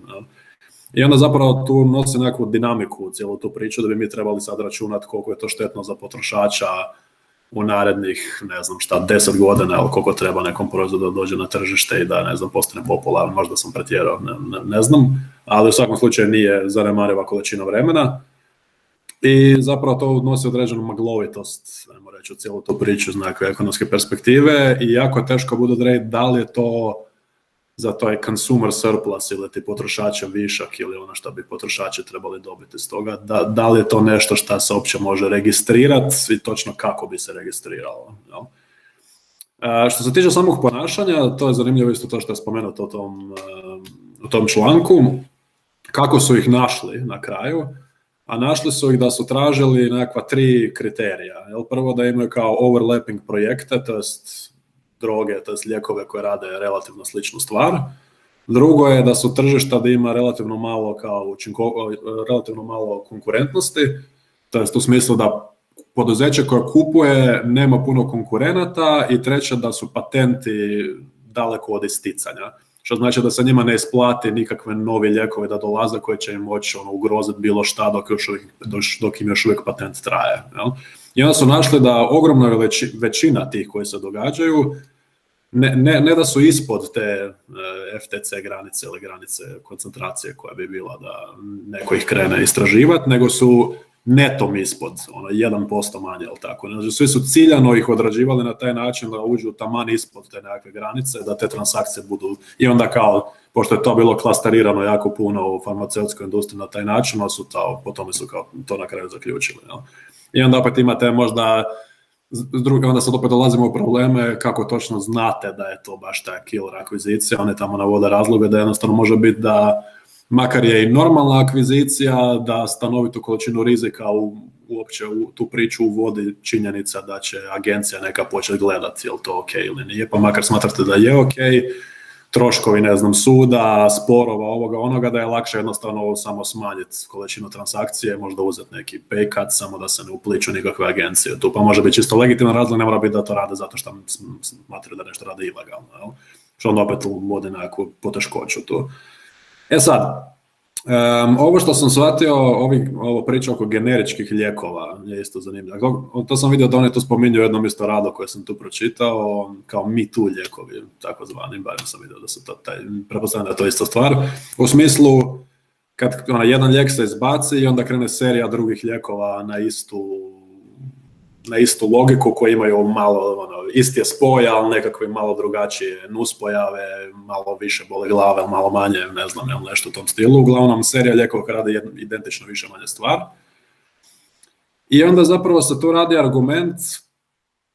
I onda zapravo tu nosi nekakvu dinamiku u cijelu tu priču da bi mi trebali sad računati koliko je to štetno za potrošača u narednih, 10 godina, ili koliko treba nekom proizvodu da dođe na tržište i da, postane popularan, možda sam pretjerao, ne znam, ali u svakom slučaju nije zanemariva količina vremena. I zapravo to nosi određenu maglovitost, ajmo reći, u cijelu tu priču iz nekakve ekonomske perspektive i jako je teško bude odrediti da li je to za taj consumer surplus ili ti potrošača višak ili ono što bi potrošači trebali dobiti iz toga, da li je to nešto što se uopće može registrirati i točno kako bi se registriralo. Jel? Što se tiče samog ponašanja, to je zanimljivo isto to što je spomenuto u tom članku, kako su ih našli na kraju. a našli su ih da su tražili nekakva 3 kriterija. Prvo da imaju kao overlapping projekte, to jest droge, to jest lijekove koje rade relativno sličnu stvar. Drugo je da su tržišta da ima relativno malo konkurentnosti, to jest u smislu da poduzeće koje kupuje nema puno konkurenata, i treće da su patenti daleko od isticanja. Što znači da se njima ne isplati nikakve novi lijekovi da dolaze koji će im moći ugroziti bilo šta dok im još uvijek patent traje. Jel? I onda su našli da ogromna većina tih koji se događaju ne da su ispod te FTC granice ili granice koncentracije koja bi bila da neko ih krene istraživati, nego su netom ispod, 1% manje, ili tako. Znači, svi su ciljano ih odrađivali na taj način da uđu taman ispod te nekakve granice, da te transakcije budu, i onda kao, pošto je to bilo klasterirano jako puno u farmaceutskoj industriji na taj način, po tome su kao to na kraju zaključili. Jel? I onda opet imate možda, onda sad opet dolazimo u probleme kako točno znate da je to baš ta killer akvizicija. Oni tamo navode razloge da jednostavno može biti da makar je i normalna akvizicija, da stanovitu količinu rizika uopće u tu priču uvodi činjenica da će agencija neka početi gledati je li to ok ili nije, pa makar smatrate da je ok, troškovi, suda, sporova, ovoga, onoga, da je lakše jednostavno samo smanjiti količinu transakcije, možda uzeti neki pay cut, samo da se ne upliču nikakve agencije. Tu pa može biti čisto legitiman razlog, ne mora biti da to rade zato što smatraju da nešto rade ilegalno. Jel? Što onda opet uvodi nekakvu poteškoću tu. Sad, ovo što sam shvatio, ovo priča oko generičkih lijekova je isto zanimljivo. To sam vidio da oni tu spominju jednom isto rado koje sam tu pročitao, kao Me Too lijekovi, takozvani, barem sam vidio da se to, pretpostavljam da je to isto stvar. U smislu, kad jedan lijek se izbaci i onda krene serija drugih lijekova na istu logiku, koji imaju malo, isti je spoj, ali nekakve malo drugačije nuspojave, malo više bole glave, malo manje, ne znam, nešto u tom stilu. Uglavnom, serija lijekova radi identično više manje stvar. I onda zapravo se tu radi argument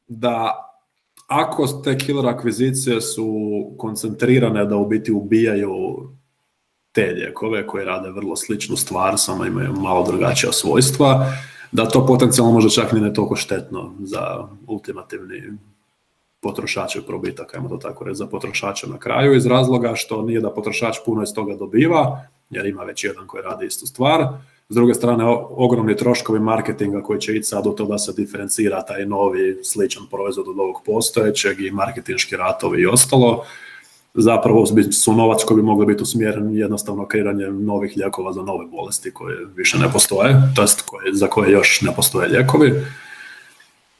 da ako te killer akvizicije su koncentrirane da u biti ubijaju te lijekove koji rade vrlo sličnu stvar, samo imaju malo drugačija svojstva, da to potencijalno može čak ni ne toliko štetno za ultimativni potrošačev probitak, ajmo to tako reći, za potrošača na kraju, iz razloga što nije da potrošač puno iz toga dobiva, jer ima već jedan koji radi istu stvar. S druge strane, ogromni troškovi marketinga koji će ići sad u to da se diferencira taj novi sličan proizvod od ovog postojećeg i marketinški ratovi i ostalo. Zapravo su novac koji bi mogli biti usmjeren jednostavno kreiranjem novih lijekova za nove bolesti koje više ne postoje, to jest za koje još ne postoje lijekovi.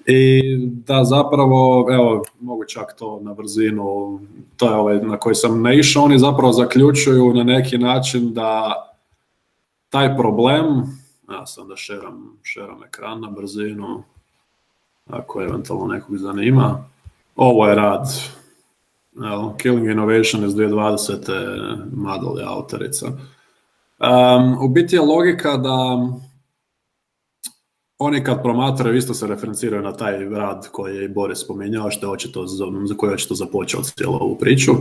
I da zapravo, evo, mogu čak to na brzinu, to je na koji sam naišao, oni zapravo zaključuju na neki način da taj problem, ja sam da šeram ekran na brzinu, ako eventualno nekog zanima, ovo je rad Killing Innovation iz 2020. Madel je autorica. U biti je logika da oni kad promatraju isto se referenciraju na taj rad koji je i Boris spominjao, za koji je očito započeo cijelu ovu priču.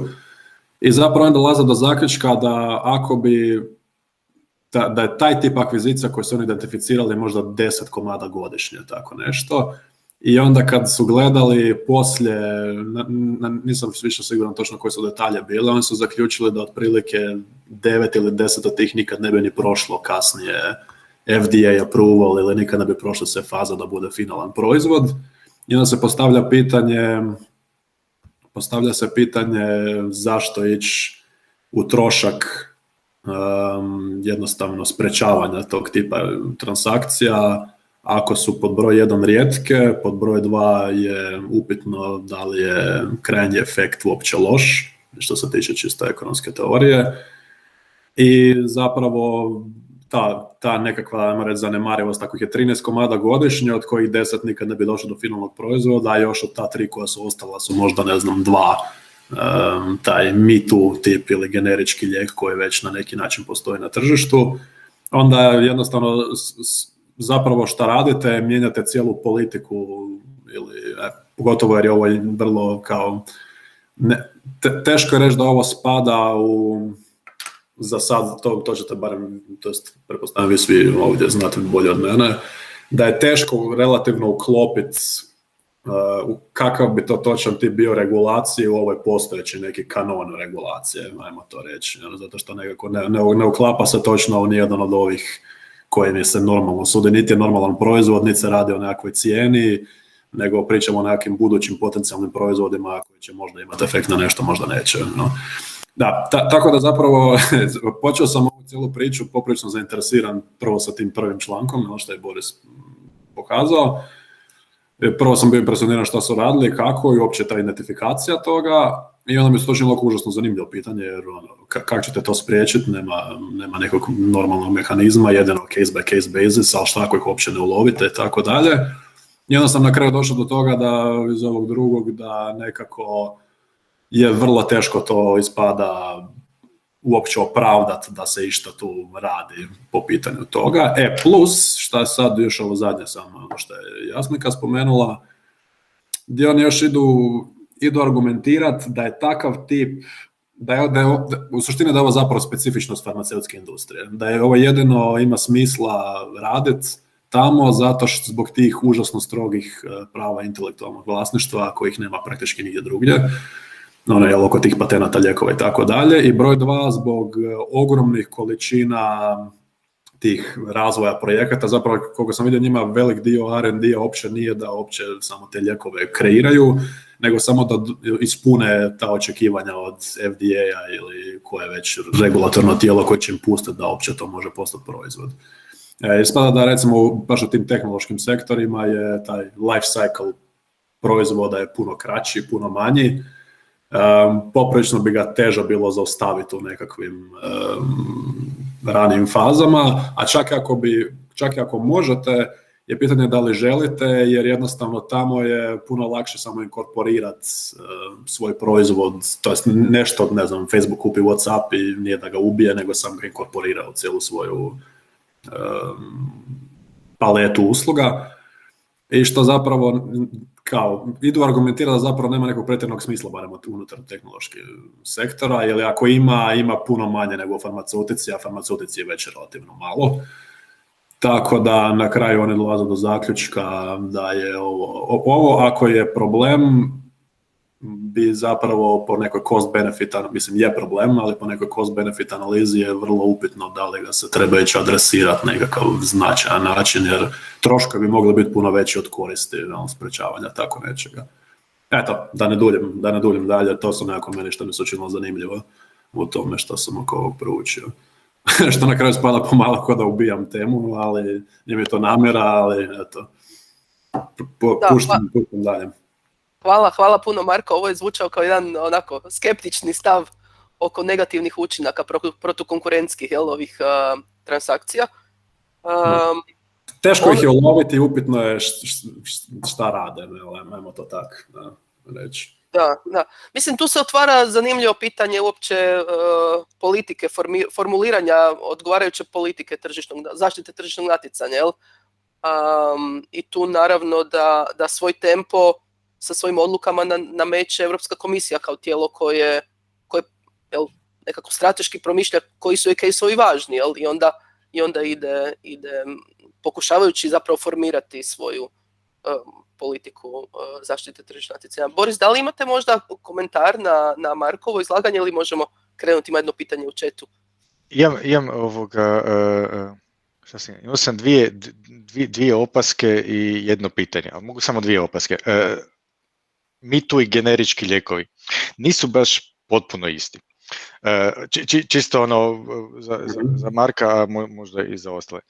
I zapravo onda dolaze do zaključka da ako bi da je taj tip akvizicija koji su oni identificirali možda 10 komada godišnje, tako nešto. I onda kad su gledali poslije, nisam više siguran točno koji su detalje bile, oni su zaključili da otprilike 9 ili 10 od tih nikad ne bi ni prošlo kasnije FDA approval ili nikad ne bi prošla se faza da bude finalan proizvod. I onda se postavlja se pitanje zašto ići u trošak jednostavno sprečavanja tog tipa transakcija, ako su pod broj 1 rijetke, pod broj 2 je upitno da li je krajnji efekt uopće loš, što se tiče čisto ekonomske teorije. I zapravo ta nekakva, ajmo reći, zanemarivost, takvih je 13 komada godišnje, od kojih 10 nikad ne bi došlo do finalnog proizvoda, a još od ta 3 koja su ostala su možda, 2 taj Me Too tip ili generički lijek koji već na neki način postoji na tržištu. Onda jednostavno zapravo šta radite, mijenjate cijelu politiku ili pogotovo jer je ovo vrlo kao teško je reći da ovo spada za sad, to ćete barem, to jest, pretpostavljam vi svi ovdje znate bolje od mene, da je teško relativno uklopiti kakav bi to točan tip bio regulacije u ovoj postojeći neki kanon regulacije, ajmo to reći, zato što nekako ne uklapa se točno u nijedan od ovih koji mi se normalno sudi, niti je normalan proizvod, niti se radi o nekakvoj cijeni, nego pričamo o nekakvim budućim potencijalnim proizvodima koji će možda imati efekt na nešto, možda neće. No. Da, tako da zapravo počeo sam ovu cijelu priču poprilično zainteresiran prvo sa tim prvim člankom, ono što je Boris pokazao. Prvo sam bio impresioniran što su radili, kako i uopće ta identifikacija toga, i onda mi se to činilo užasno zanimljivo pitanje, jer kako ćete to spriječiti, nema nekog normalnog mehanizma, jedino case by case basis, ali šta ako ih uopće ne ulovite i tako dalje. I onda sam na kraju došao do toga da iz ovog drugog da nekako je vrlo teško to ispada uopće opravdati da se išta tu radi po pitanju toga. Plus, šta je sad još ovo zadnje samo, ono što je Jasmika spomenula, gdje oni još idu argumentirati da je takav tip, u suštini da je ovo zapravo specifičnost farmaceutske industrije, da je ovo jedino ima smisla raditi tamo zato što zbog tih užasno strogih prava intelektualnog vlasništva kojih nema praktički nigdje drugdje, oko tih patenata, lijekova i tako dalje. I broj 2, zbog ogromnih količina tih razvoja projekata, zapravo koliko sam vidio njima velik dio R&D uopće nije da uopće samo te lijekove kreiraju, nego samo da ispune ta očekivanja od FDA-a ili koje već regulatorno tijelo koje će im pustiti da uopće to može postati proizvod. Ispada da recimo baš u tim tehnološkim sektorima je taj life cycle proizvoda je puno kraći, puno manji. Poprilično bi ga teže bilo zaustaviti u nekakvim ranijim fazama, a čak i ako možete, je pitanje da li želite, jer jednostavno tamo je puno lakše samo inkorporirati svoj proizvod, to jest nešto, ne znam, Facebook kupi WhatsApp i nije da ga ubije, nego sam ga inkorporirao u cijelu svoju paletu usluga, i što zapravo kao idu argumentirati da zapravo nema nekog pretjernog smisla barem unutar tehnoloških sektora, jer ako ima puno manje nego u farmaceutici, a farmaceutici je već relativno malo. Tako da na kraju oni dolaze do zaključka da je ovo ako je problem, bi zapravo po nekoj cost-benefit, mislim je problem, ali po nekoj cost-benefit analizi je vrlo upitno da li ga se treba ići adresirati na nekakav značajan način, jer troškovi bi mogli biti puno veći od koristi sprečavanja tako nečega. Eto, da ne duljim dalje, to su nekako meni što mi se učinilo zanimljivo u tome što sam oko ovog proučio. Što na kraju spada pomalo kao da ubijam temu, ali nije mi to namjera, ali eto, puštam dalje. Hvala puno, Marko. Ovo je zvučao kao jedan onako skeptični stav oko negativnih učinaka protukonkurentskih ovih transakcija. Teško ih je uloviti, upitno je šta rade, ajmo to tako reći. Da. Mislim, tu se otvara zanimljivo pitanje uopće politike, formuliranja odgovarajuće politike zaštite tržišnog natjecanja. I tu naravno da svoj tempo sa svojim odlukama nameće Europska komisija kao tijelo koje nekako strateški promišlja koji su case-ovi važni, i onda ide pokušavajući zapravo formirati svoju politiku zaštite tržišnog natjecanja. Boris, da li imate možda komentar na Markovo izlaganje ili možemo krenuti, ima jedno pitanje u chatu? Imam imao sam dvije opaske i jedno pitanje, ali mogu samo dvije opaske. Me Too i generički lijekovi nisu baš potpuno isti. Čisto za Marka, a možda i za ostale.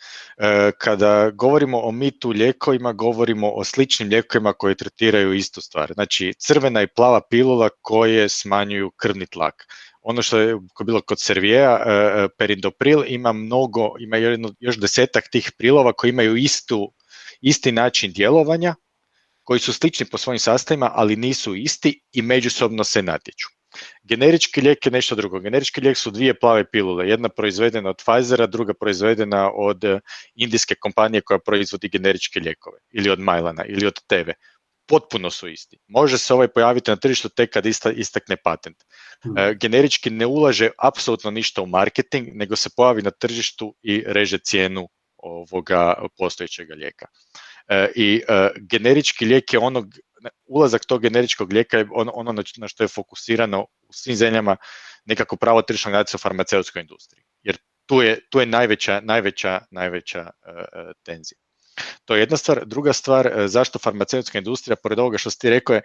Kada govorimo o Me Too lijekovima, govorimo o sličnim lijekovima koji tretiraju istu stvar. Znači, crvena i plava pilula koje smanjuju krvni tlak. Ono što je bilo kod Serviera, Perindopril, ima još 10-ak tih prilova koji imaju isti način djelovanja, koji su slični po svojim sastavima, ali nisu isti i međusobno se natječu. Generički lijek je nešto drugo. Generički lijek su dvije plave pilule, jedna proizvedena od Pfizera, druga proizvedena od indijske kompanije koja proizvodi generičke lijekove, ili od Mylana, ili od Teve. potpuno su isti. Može se ovaj pojaviti na tržištu tek kad istakne patent. Generički ne ulaže apsolutno ništa u marketing, nego se pojavi na tržištu i reže cijenu ovoga postojećeg lijeka. I generički lijek je ulazak tog generičkog lijeka je ono na što je fokusirano u svim zemljama nekako pravo tržišnog natjecanja u farmaceutskoj industriji. Jer tu je najveća tenzija. To je jedna stvar. Druga stvar, zašto farmaceutska industrija, pored ovoga što si ti rekao, je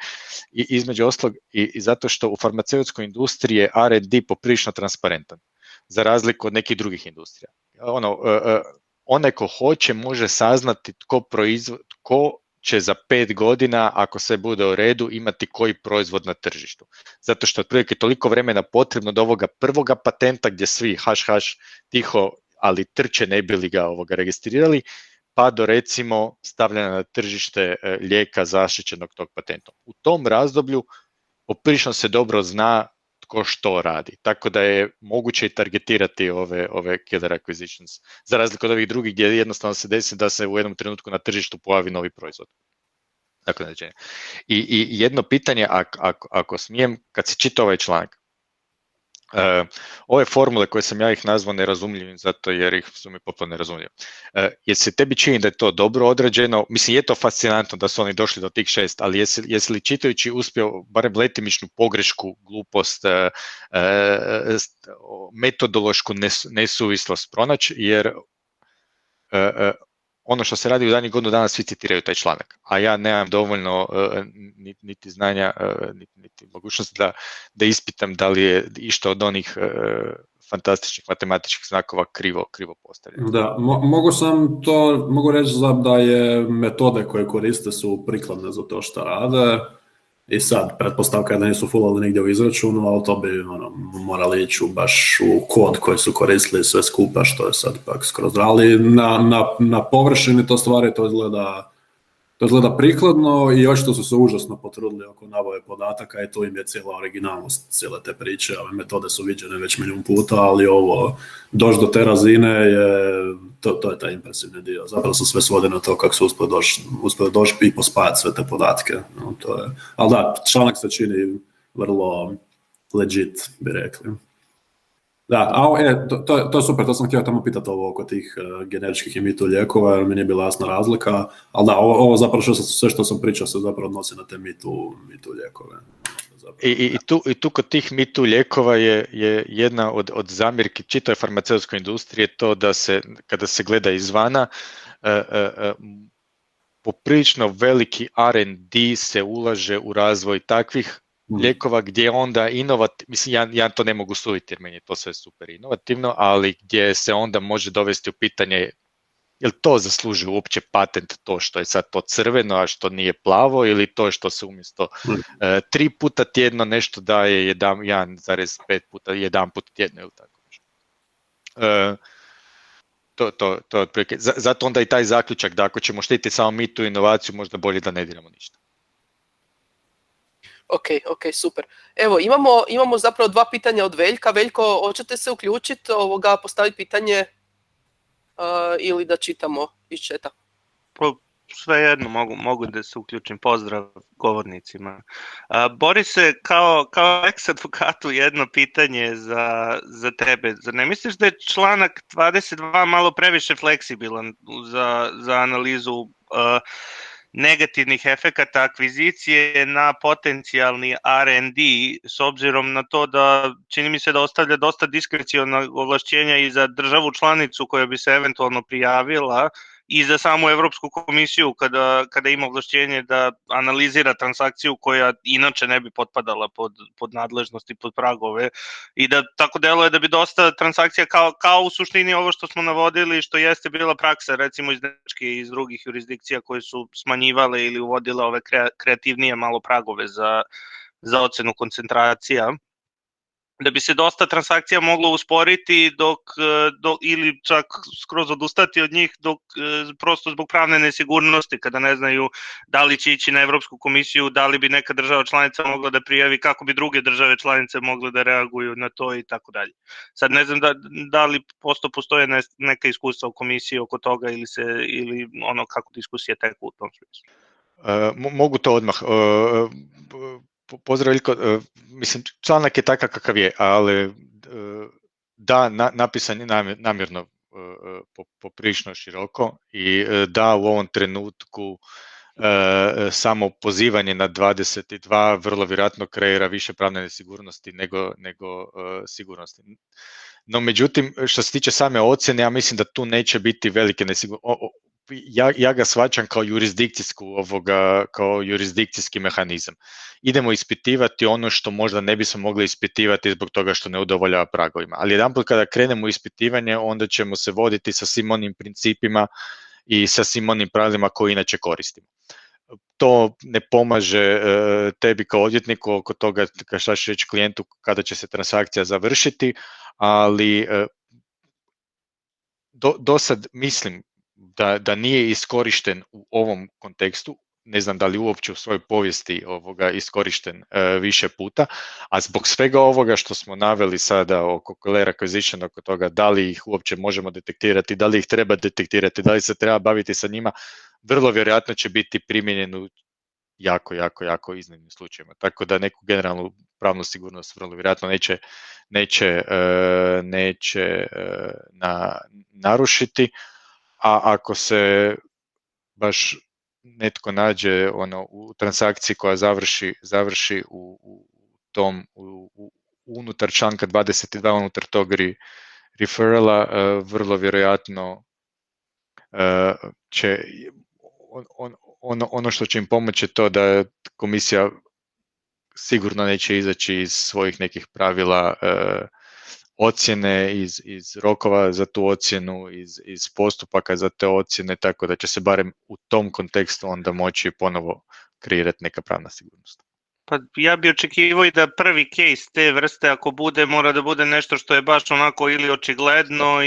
između ostalog i zato što u farmaceutskoj industriji je R&D poprilično transparentan, za razliku od nekih drugih industrija. Onaj ko hoće može saznati ko će za 5 godina, ako sve bude u redu, imati koji proizvod na tržištu. Zato što je otprilike toliko vremena potrebno do ovoga prvoga patenta gdje svi haš tiho, ali trče ne bi li ga registrirali, pa do recimo stavljanja na tržište lijeka zaštićenog tog patentom. U tom razdoblju poprilično se dobro zna tko što radi, tako da je moguće i targetirati ove killer acquisitions, za razliku od ovih drugih gdje jednostavno se desi da se u jednom trenutku na tržištu pojavi novi proizvod. Dakle, i jedno pitanje, ako smijem, kad se čita ovaj članak, ove formule koje sam ja ih nazvao nerazumljivim zato jer ih su mi potpuno nerazumljive. Jer se tebi čini da je to dobro određeno, mislim je to fascinantno da su oni došli do tih 6, ali jesi li čitajući uspio barem letimičnu pogrešku, glupost, metodološku nesuvislost pronaći, jer ono što se radi u zadnjih godinu dana svi citiraju taj članak, a ja nemam dovoljno niti znanja, niti mogućnosti da ispitam da li je išta od onih fantastičnih matematičkih znakova krivo postavljeno. Da, mogu reći da je metode koje koriste su prikladne za to što rade. I sad, pretpostavka je da nisu fulali nigdje u izračunu, ali to bi morali ići baš u kod koji su koristili sve skupa, što je sad pak skroz. Ali na površini to stvari to izgleda prikladno i očito su se užasno potrudili oko nabave podataka i to im je cijela originalnost cijele te priče. Ove metode su viđene već milijun puta, ali ovo doći do te razine to je taj impresivni dio. Zapravo se sve svode na to kako su uspjeli doći i pospajati sve te podatke. Ali da, članak se čini vrlo legit, bi rekli. Da, to je super, to sam htio tamo pitati ovo oko tih generičkih in vitro lijekova, jer mi nije bila jasna razlika, ali da, ovo zapravo sve što sam pričao se zapravo odnosi na te mitu lijekove. I tu kod tih mitu lijekova je jedna od zamjerki čitave farmaceutskoj industrije to da se, kada se gleda izvana, poprilično veliki R&D se ulaže u razvoj takvih lijekova gdje onda mislim ja to ne mogu suditi jer meni je to sve super inovativno, ali gdje se onda može dovesti u pitanje jel to zaslužuje uopće patent, to što je sad to crveno, a što nije plavo, ili to što se umjesto 3 puta tjedno nešto daje 1,5 puta jedan put tjedno ili tako nešto. To je otprilike. Zato onda i taj zaključak da ako ćemo štititi samo mi tu inovaciju, možda bolje da ne diramo ništa. Ok, super. Evo, imamo zapravo 2 pitanja od Veljka. Veljko, hoćete se uključiti, postaviti pitanje ili da čitamo iz četa? Svejedno, mogu da se uključim. Pozdrav govornicima. Borise, kao ex-advokatu jedno pitanje za tebe. Zar ne misliš da je članak 22 malo previše fleksibilan za analizu negativnih efekata akvizicije na potencijalni R&D, s obzirom na to da čini mi se da ostavlja dosta diskreciona ovlašćenja i za državu članicu koja bi se eventualno prijavila i za samu Evropsku komisiju kada ima ovlašćenje da analizira transakciju koja inače ne bi potpadala pod nadležnost i pod pragove, i da tako deluje da bi dosta transakcija kao u suštini ovo što smo navodili, što jeste bila praksa recimo iz Nemačke i iz drugih jurisdikcija koje su smanjivale ili uvodile ove kreativnije malo pragove za ocenu koncentracija, da bi se dosta transakcija moglo usporiti ili čak skroz odustati od njih prosto zbog pravne nesigurnosti, kada ne znaju da li će ići na Evropsku komisiju, da li bi neka država članica mogla da prijavi, kako bi druge države članice mogle da reaguju na to i tako dalje. Sad ne znam da li postoje neka iskustva u komisiji oko toga ili kako diskusije teku u tom smislu. Mogu to odmah. Pozdrav Iljko, mislim, članak je takav kakav je, ali da, napisan je namjerno poprilično široko i da u ovom trenutku samo pozivanje na 22 vrlo vjerojatno kreira više pravne nesigurnosti nego sigurnosti. No, međutim, što se tiče same ocjene, ja mislim da tu neće biti velike nesigurnosti. Ja ga shvaćam kao jurisdikcijski mehanizam. Idemo ispitivati ono što možda ne bismo mogli ispitivati zbog toga što ne udovoljava pragovima. Ali jedanput kada krenemo u ispitivanje, onda ćemo se voditi sa svim onim principima i sa svim onim pravilima koje inače koristimo. To ne pomaže tebi kao odvjetniku oko toga šta ćeš reći klijentu kada će se transakcija završiti, ali do sad mislim da nije iskorišten u ovom kontekstu, ne znam da li uopće u svojoj povijesti iskorišten više puta, a zbog svega ovoga što smo naveli sada oko Clear Acquisition, oko toga da li ih uopće možemo detektirati, da li ih treba detektirati, da li se treba baviti sa njima, vrlo vjerojatno će biti primijenjen u jako iznimnim slučajevima. Tako da neku generalnu pravnu sigurnost vrlo vjerojatno neće narušiti, a ako se baš netko nađe u transakciji koja završi unutar članka 22, unutar tog referrala, vrlo vjerojatno će ono što će im pomoći je to da komisija sigurno neće izaći iz svojih nekih pravila ocjene, iz rokova za tu ocjenu, iz postupaka za te ocjene, tako da će se barem u tom kontekstu onda moći ponovo kreirati neka pravna sigurnost. Pa ja bi očekivao i da prvi case te vrste, ako bude, mora da bude nešto što je baš onako ili očigledno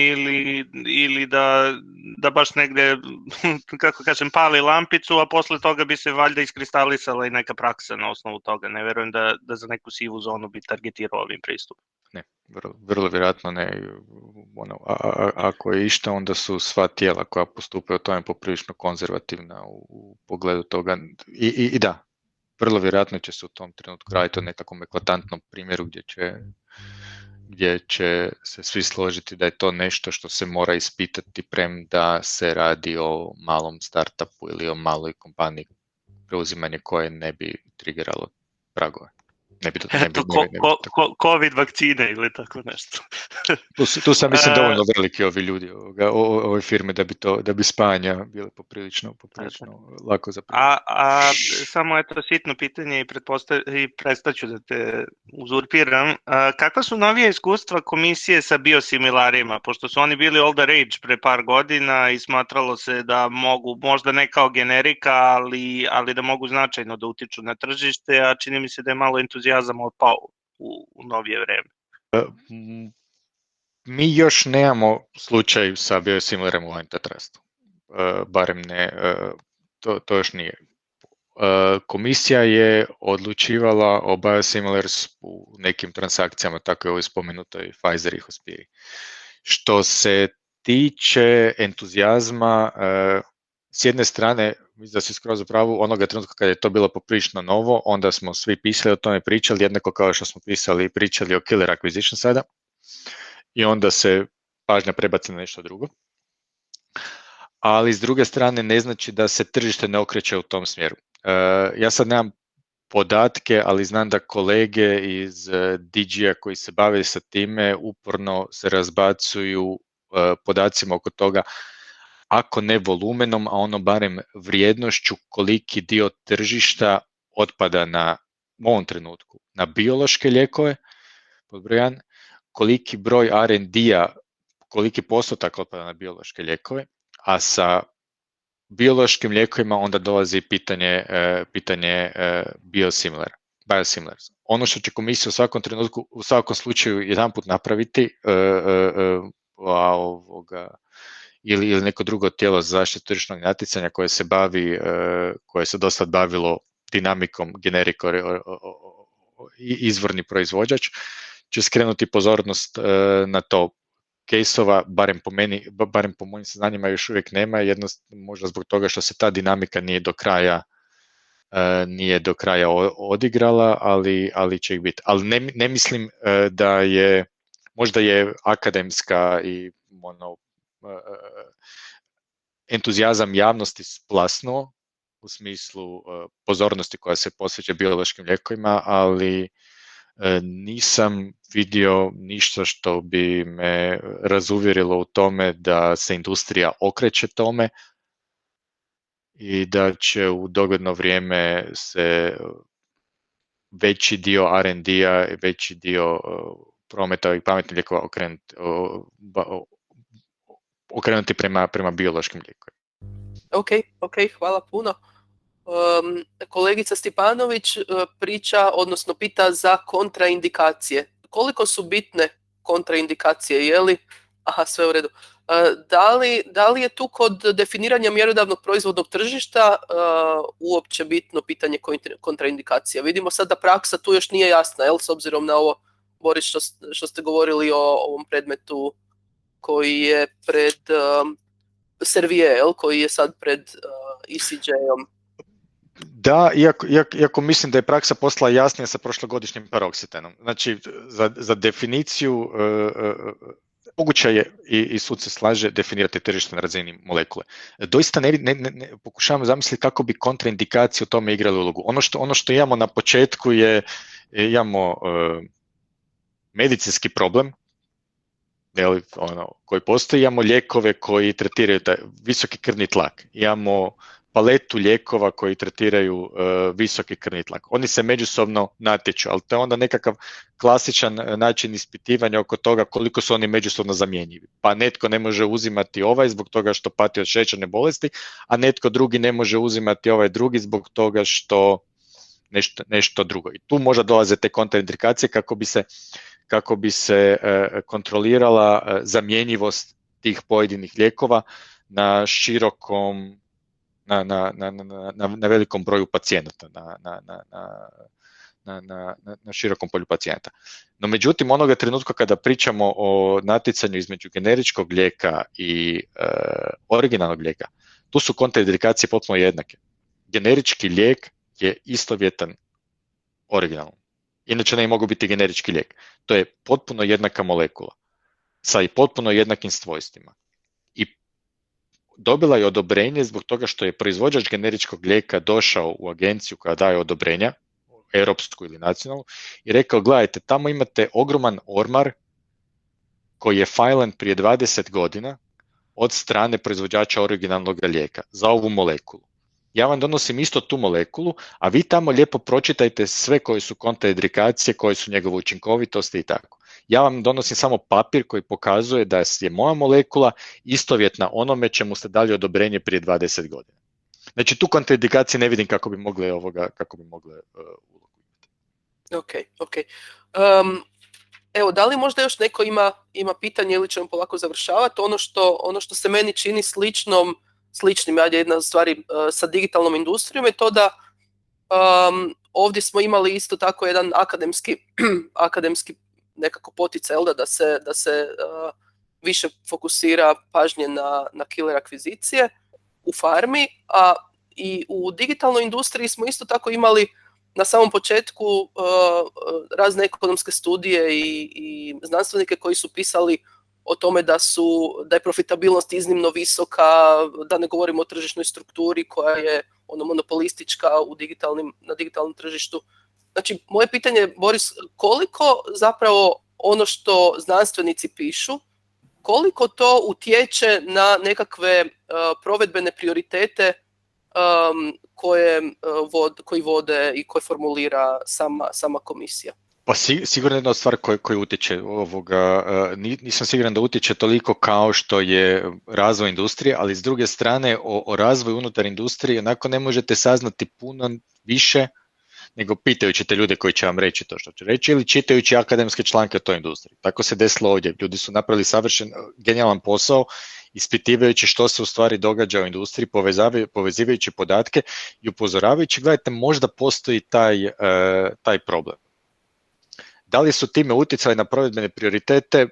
ili da baš negde, kako kažem, pali lampicu, a posle toga bi se valjda iskristalisala i neka praksa na osnovu toga. Ne verujem da za neku sivu zonu bi targetirao ovim pristupom. Ne, vrlo vjerojatno ne. Ako je išta, onda su sva tijela koja postupaju o tome poprilično konzervativna u pogledu toga. I da, vrlo vjerojatno će se u tom trenutku raditi o nekakvom eklatantnom primjeru gdje će se svi složiti da je to nešto što se mora ispitati premda se radi o malom startupu ili o maloj kompaniji, preuzimanje koje ne bi triggeralo pragove. COVID vakcine ili tako nešto. Tu sam mislim dovoljno veliki ovi ljudi, ove firme da bi spajanja bile poprilično lako zapravo. A samo eto sitno pitanje i prestaću da te uzurpiram. Kakva su novije iskustva komisije sa biosimilarima, pošto su oni bili all the rage pre par godina i smatralo se da mogu, možda ne kao generika, ali da mogu značajno da utiču na tržište, a čini mi se da je malo entuzijazam opao u novije vreme. Mi još nemamo slučaj sa biosimilarima u antitrustu. Barem ne, to još nije. Komisija je odlučivala o biosimilars u nekim transakcijama, tako je ovo spomenutoj Pfizer i Hospiri. Što se tiče entuzijazma, s jedne strane, mislim da si skroz u pravu, onoga trenutka kada je to bilo poprilično novo, onda smo svi pisali o tome, pričali, jednako kao što smo pričali o Killer Acquisition sada, i onda se pažnja prebaci na nešto drugo. Ali s druge strane ne znači da se tržište ne okreće u tom smjeru. Ja sad nemam podatke, ali znam da kolege iz DG-a koji se bave sa time uporno se razbacuju podacima oko toga, ako ne volumenom, a ono barem vrijednošću koliki dio tržišta otpada u ovom trenutku na biološke lijekove, pod broj 1, koliki broj R&D-a, koliki postotak otpada na biološke lijekove, a sa biološkim lijekovima onda dolazi pitanje biosimilars. Ono što će komisija u svakom slučaju jedanput napraviti, ili neko drugo tijelo za zaštitu tržišnog natjecanja koje se dosta bavilo dinamikom generika izvorni proizvođač, će skrenuti pozornost na to. Case-ova, barem po mojim saznanjima još uvijek nema, možda zbog toga što se ta dinamika nije do kraja nije do kraja odigrala, ali će ih biti. Ali ne mislim da je, možda je akademska i entuzijazam javnosti splasnuo u smislu pozornosti koja se posveća biološkim lijekovima, ali nisam vidio ništa što bi me razuvjerilo u tome da se industrija okreće tome i da će u dogledno vrijeme se veći dio R&D-a, veći dio prometa i pametnih lijekova okrenuti prema biološkim lijekovima. Ok, hvala puno. Kolegica Stipanović priča, odnosno pita za kontraindikacije. Koliko su bitne kontraindikacije, je li? Aha, sve u redu. Da li je tu kod definiranja mjerodavnog proizvodnog tržišta uopće bitno pitanje kontraindikacija? Vidimo sad da praksa tu još nije jasna, jel, s obzirom na ovo, Boris, što ste govorili o ovom predmetu koji je pred Servier, koji je sad pred ECJ-om. Da, iako mislim da je praksa postala jasnija sa prošlogodišnjim paroksitenom. Znači, za definiciju moguće je, i sud se slaže, definirati tržište na razini molekule. Doista ne pokušavam zamisliti kako bi kontraindikacije u tome igrali ulogu. Ono što imamo na početku je, imamo medicinski problem, koji postoji, imamo lijekove koji tretiraju taj visoki krvni tlak, imamo paletu lijekova koji tretiraju visoki krvni tlak. Oni se međusobno natječu, ali to je onda nekakav klasičan način ispitivanja oko toga koliko su oni međusobno zamjenjivi. Pa netko ne može uzimati ovaj zbog toga što pati od šećerne bolesti, a netko drugi ne može uzimati ovaj drugi zbog toga što nešto drugo. I tu možda dolaze te kontraindikacije kako bi se kontrolirala zamjenjivost tih pojedinih lijekova na širokom, na velikom broju pacijenata, na širokom polju pacijenta. No međutim, onoga trenutka kada pričamo o natjecanju između generičkog lijeka i originalnog lijeka, tu su kontraindikacije potpuno jednake. Generički lijek je istovjetan originalnom. Inače ne mogu biti generički lijek. To je potpuno jednaka molekula sa i potpuno jednakim svojstvima. I dobila je odobrenje zbog toga što je proizvođač generičkog lijeka došao u agenciju koja daje odobrenja, europsku ili nacionalnu, i rekao, gledajte, tamo imate ogroman ormar koji je fajlan prije 20 godina od strane proizvođača originalnog lijeka za ovu molekulu. Ja vam donosim isto tu molekulu, a vi tamo lijepo pročitajte sve koje su kontraindikacije, koje su njegove učinkovitosti i tako. Ja vam donosim samo papir koji pokazuje da je moja molekula istovjetna onome čemu ste dali odobrenje prije 20 godina. Znači tu kontraindikacije ne vidim kako bi mogle ulogu imati. Ok. Evo, da li možda još neko ima pitanje ili ćemo polako završavati? Ono što se meni čini sličnim, jedna stvar sa digitalnom industrijom je to da ovdje smo imali isto tako jedan akademski nekako poticaj, da se više fokusira pažnje na killer akvizicije u farmi, a i u digitalnoj industriji smo isto tako imali na samom početku razne ekonomske studije i znanstvenike koji su pisali o tome da je profitabilnost iznimno visoka, da ne govorimo o tržišnoj strukturi koja je monopolistička na digitalnom tržištu. Znači, moje pitanje je, Boris, koliko zapravo ono što znanstvenici pišu, koliko to utječe na nekakve provedbene prioritete koji vode i koje formulira sama komisija? Pa sigurno jedna stvar koja utječe nisam siguran da utječe toliko kao što je razvoj industrije, ali s druge strane o razvoju unutar industrije onako ne možete saznati puno više nego pitajući te ljude koji će vam reći to što će reći ili čitajući akademske članke o toj industriji. Tako se desilo ovdje. Ljudi su napravili genijalan posao ispitivajući što se u stvari događa u industriji, povezivajući podatke i upozoravajući, gledajte, možda postoji taj problem. Da li su time utjecali na provedbene prioritete?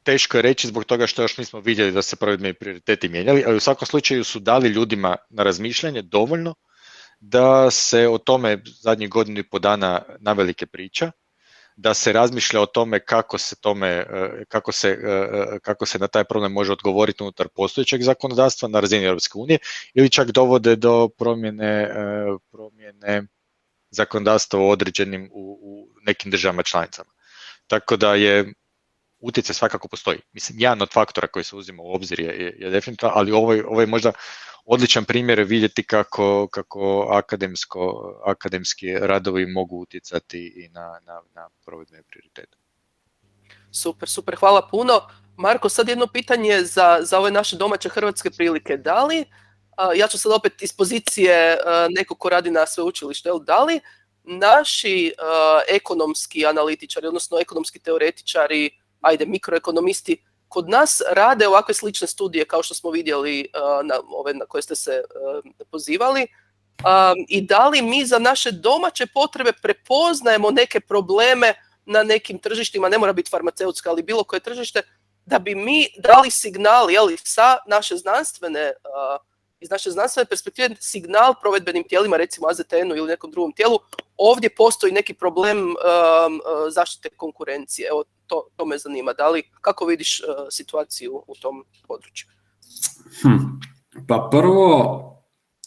Teško je reći zbog toga što još nismo vidjeli da se provedbeni prioriteti mijenjali, ali u svakom slučaju su dali ljudima na razmišljanje dovoljno da se o tome zadnjih godinu i pol dana navelike priča, da se razmišlja o tome kako se na taj problem može odgovoriti unutar postojećeg zakonodavstva na razini Europske unije ili čak dovode do promjene zakonodavstva u određenim u nekim državama članicama. Tako da je utjecaj svakako postoji. Mislim, jedan od faktora koji se uzima u obzir je definitivno, ali ovo je možda odličan primjer vidjeti kako akademski radovi mogu utjecati i na provedbene prioritete. Super, hvala puno. Marko, sad jedno pitanje za ove naše domaće hrvatske prilike. Da li, ja ću sad opet iz pozicije nekog ko radi na sveučilištu, da li naši ekonomski analitičari, odnosno ekonomski teoretičari, mikroekonomisti, kod nas rade ovakve slične studije kao što smo vidjeli na koje ste se pozivali, i da li mi za naše domaće potrebe prepoznajemo neke probleme na nekim tržištima, ne mora biti farmaceutska, ali bilo koje tržište, da bi mi dali signal, sa naše znanstvene, iz naše znanstvene perspektive, signal provedbenim tijelima, recimo AZTN-u ili nekom drugom tijelu, ovdje postoji neki problem zaštite konkurencije. Evo, to me zanima. Kako vidiš situaciju u tom području? Pa prvo,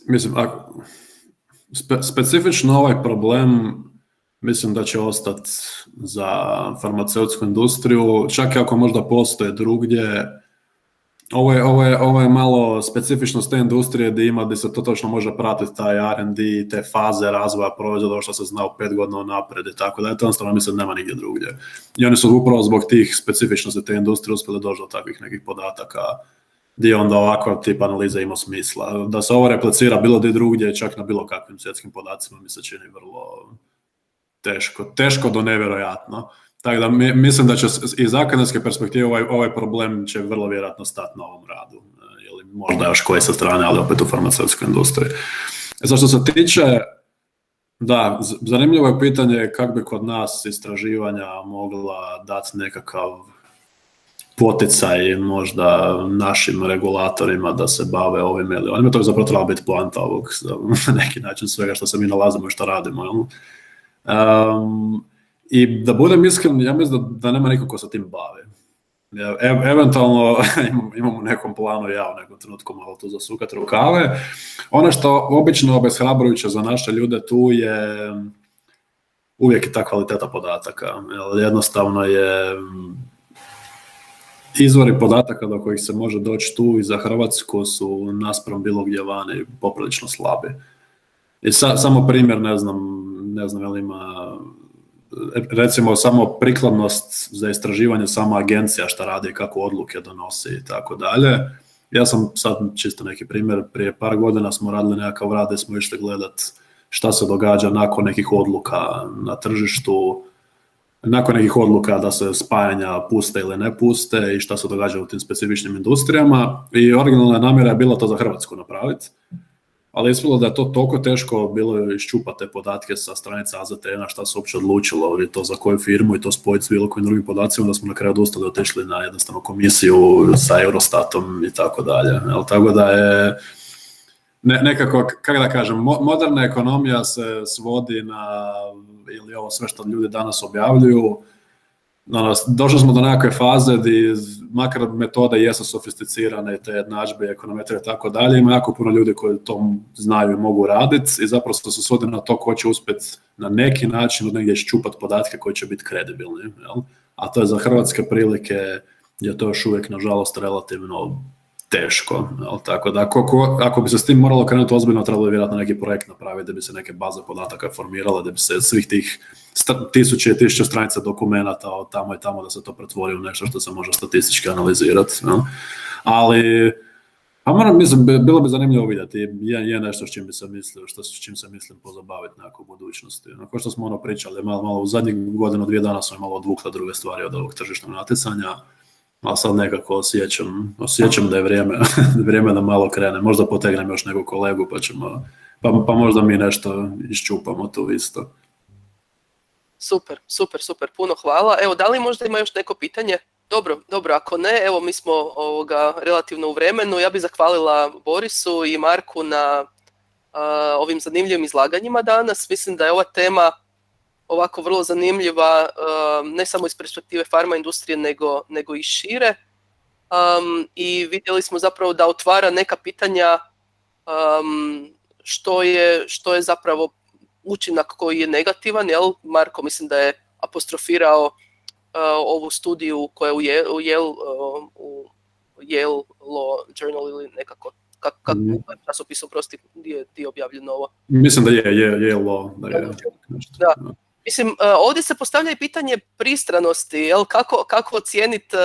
mislim, specifično ovaj problem mislim da će ostati za farmaceutsku industriju, čak i ako možda postoje drugdje. Ovo je malo specifičnost te industrije gdje se to točno može pratiti, taj R&D, te faze razvoja proizvoda, što se zna u 5 godina naprijed i tako da je to jednostavno mislim nema nigdje drugdje. I oni su upravo zbog tih specifičnosti te industrije uspjeli doći do takvih nekih podataka gdje onda ovakva tip analiza ima smisla. Da se ovo replicira bilo gdje drugdje, čak na bilo kakvim svjetskim podacima mi se čini vrlo teško do nevjerojatno. Tako da mislim da će iz akademske perspektive ovaj problem će vrlo vjerojatno stati na ovom radu. Ili možda još koje sa strane, ali opet u farmaceutskoj industriji. Za što se tiče, da, zanimljivo je pitanje kako bi kod nas istraživanja mogla dati nekakav poticaj možda našim regulatorima da se bave ovim ili onima. To je zapravo trebalo biti poanta ovog, na neki način svega što se mi nalazimo i što radimo. I da budem iskren, ja mislim da nema niko ko se tim bavi. Eventualno imamo u nekom planu ja u nekom trenutku malo tu zasukati rukave. Ono što obično obeshrabrujuće za naše ljude tu je uvijek i ta kvaliteta podataka. Jednostavno je izvori podataka do kojih se može doći tu i za Hrvatsku su naspram bilo gdje vani poprilično slabi. I samo primjer, ne znam je li ima, recimo samo prikladnost za istraživanje sama agencija šta radi i kako odluke donosi i tako dalje. Ja sam sad čisto neki primjer, prije par godina smo radili nekakav rad gdje smo išli gledati šta se događa nakon nekih odluka na tržištu, nakon nekih odluka da se spajanja puste ili ne puste i šta se događa u tim specifičnim industrijama. I originalna namjera je bila to za Hrvatsku napraviti. Ali ispalo da je to toliko teško bilo iščupati te podatke sa stranica AZTN-a šta se uopće odlučilo i to za koju firmu i to spojiti s bilo kojim drugim podacima da smo na kraju odustali otišli na jednostavno komisiju sa Eurostatom i tako dalje. Tako da je nekako, kako da kažem, moderna ekonomija se svodi na, ili ovo sve što ljudi danas objavljuju, došli smo do nekakve faze gdje makar metode jesu sofisticirane, te jednadžbe, ekonometrije i tako dalje, ima jako puno ljudi koji to znaju i mogu raditi i zapravo se svodi na to ko će uspjeti na neki način od negdje iščupati podatke koji će biti kredibilni. Jel? A to je za hrvatske prilike je to još uvijek nažalost relativno teško. Jel? Tako da ako bi se s tim moralo krenuti ozbiljno, trebalo bi vjerojatno neki projekt napraviti da bi se neke baze podataka formirale, da bi se svih tih tisuće i tisuće stranica dokumenata od tamo i tamo da se to pretvori u nešto što se može statistički analizirati. No? Ali, mislim, bilo bi zanimljivo vidjeti, je nešto s čim bi se mislio, s čim se mislim pozabaviti nekako u budućnosti. Kao što smo pričali, malo u zadnjih godinu, 2 dana smo malo odvukli druge stvari od ovog tržišnog natjecanja, a sad nekako osjećam da je vrijeme da malo krene. Možda potegnem još nekog kolegu pa možda mi nešto iščupamo tu isto. Super, puno hvala. Evo, da li možda ima još neko pitanje? Dobro, ako ne, evo mi smo relativno u vremenu. Ja bih zahvalila Borisu i Marku na ovim zanimljivim izlaganjima danas. Mislim da je ova tema ovako vrlo zanimljiva, ne samo iz perspektive farma industrije, nego i šire. I vidjeli smo zapravo da otvara neka pitanja što je zapravo učinak koji je negativan, jel? Marko mislim da je apostrofirao ovu studiju koja je u Yale Law Journal ili nekako, kako u časopisu, prosti, gdje je objavljeno ovo? Mislim da je Yale Law. Da. Mislim, ovdje se postavlja i pitanje pristranosti, jel? Kako ocijeniti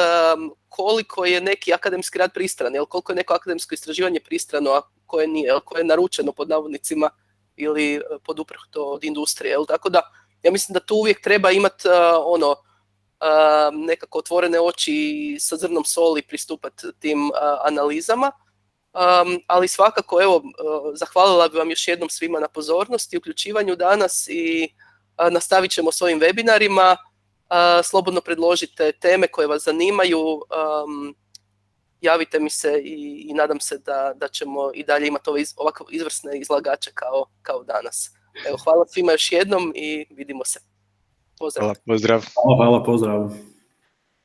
koliko je neki akademski rad pristran, jel? Koliko je neko akademsko istraživanje pristrano, a koje nije, jel? Koje je naručeno pod navodnicima ili poduprto od industrije, jel? Tako da, ja mislim da tu uvijek treba imati nekako otvorene oči i sa zrnom soli pristupati tim analizama, ali svakako, evo, zahvalila bi vam još jednom svima na pozornosti, uključivanju danas i nastavit ćemo s ovim webinarima. Slobodno predložite teme koje vas zanimaju, javite mi se i nadam se da ćemo i dalje imati ovako izvrsne izlagače kao danas. Evo, hvala svima još jednom i vidimo se. Pozdrav. Hvala, pozdrav. Hvala, pozdrav.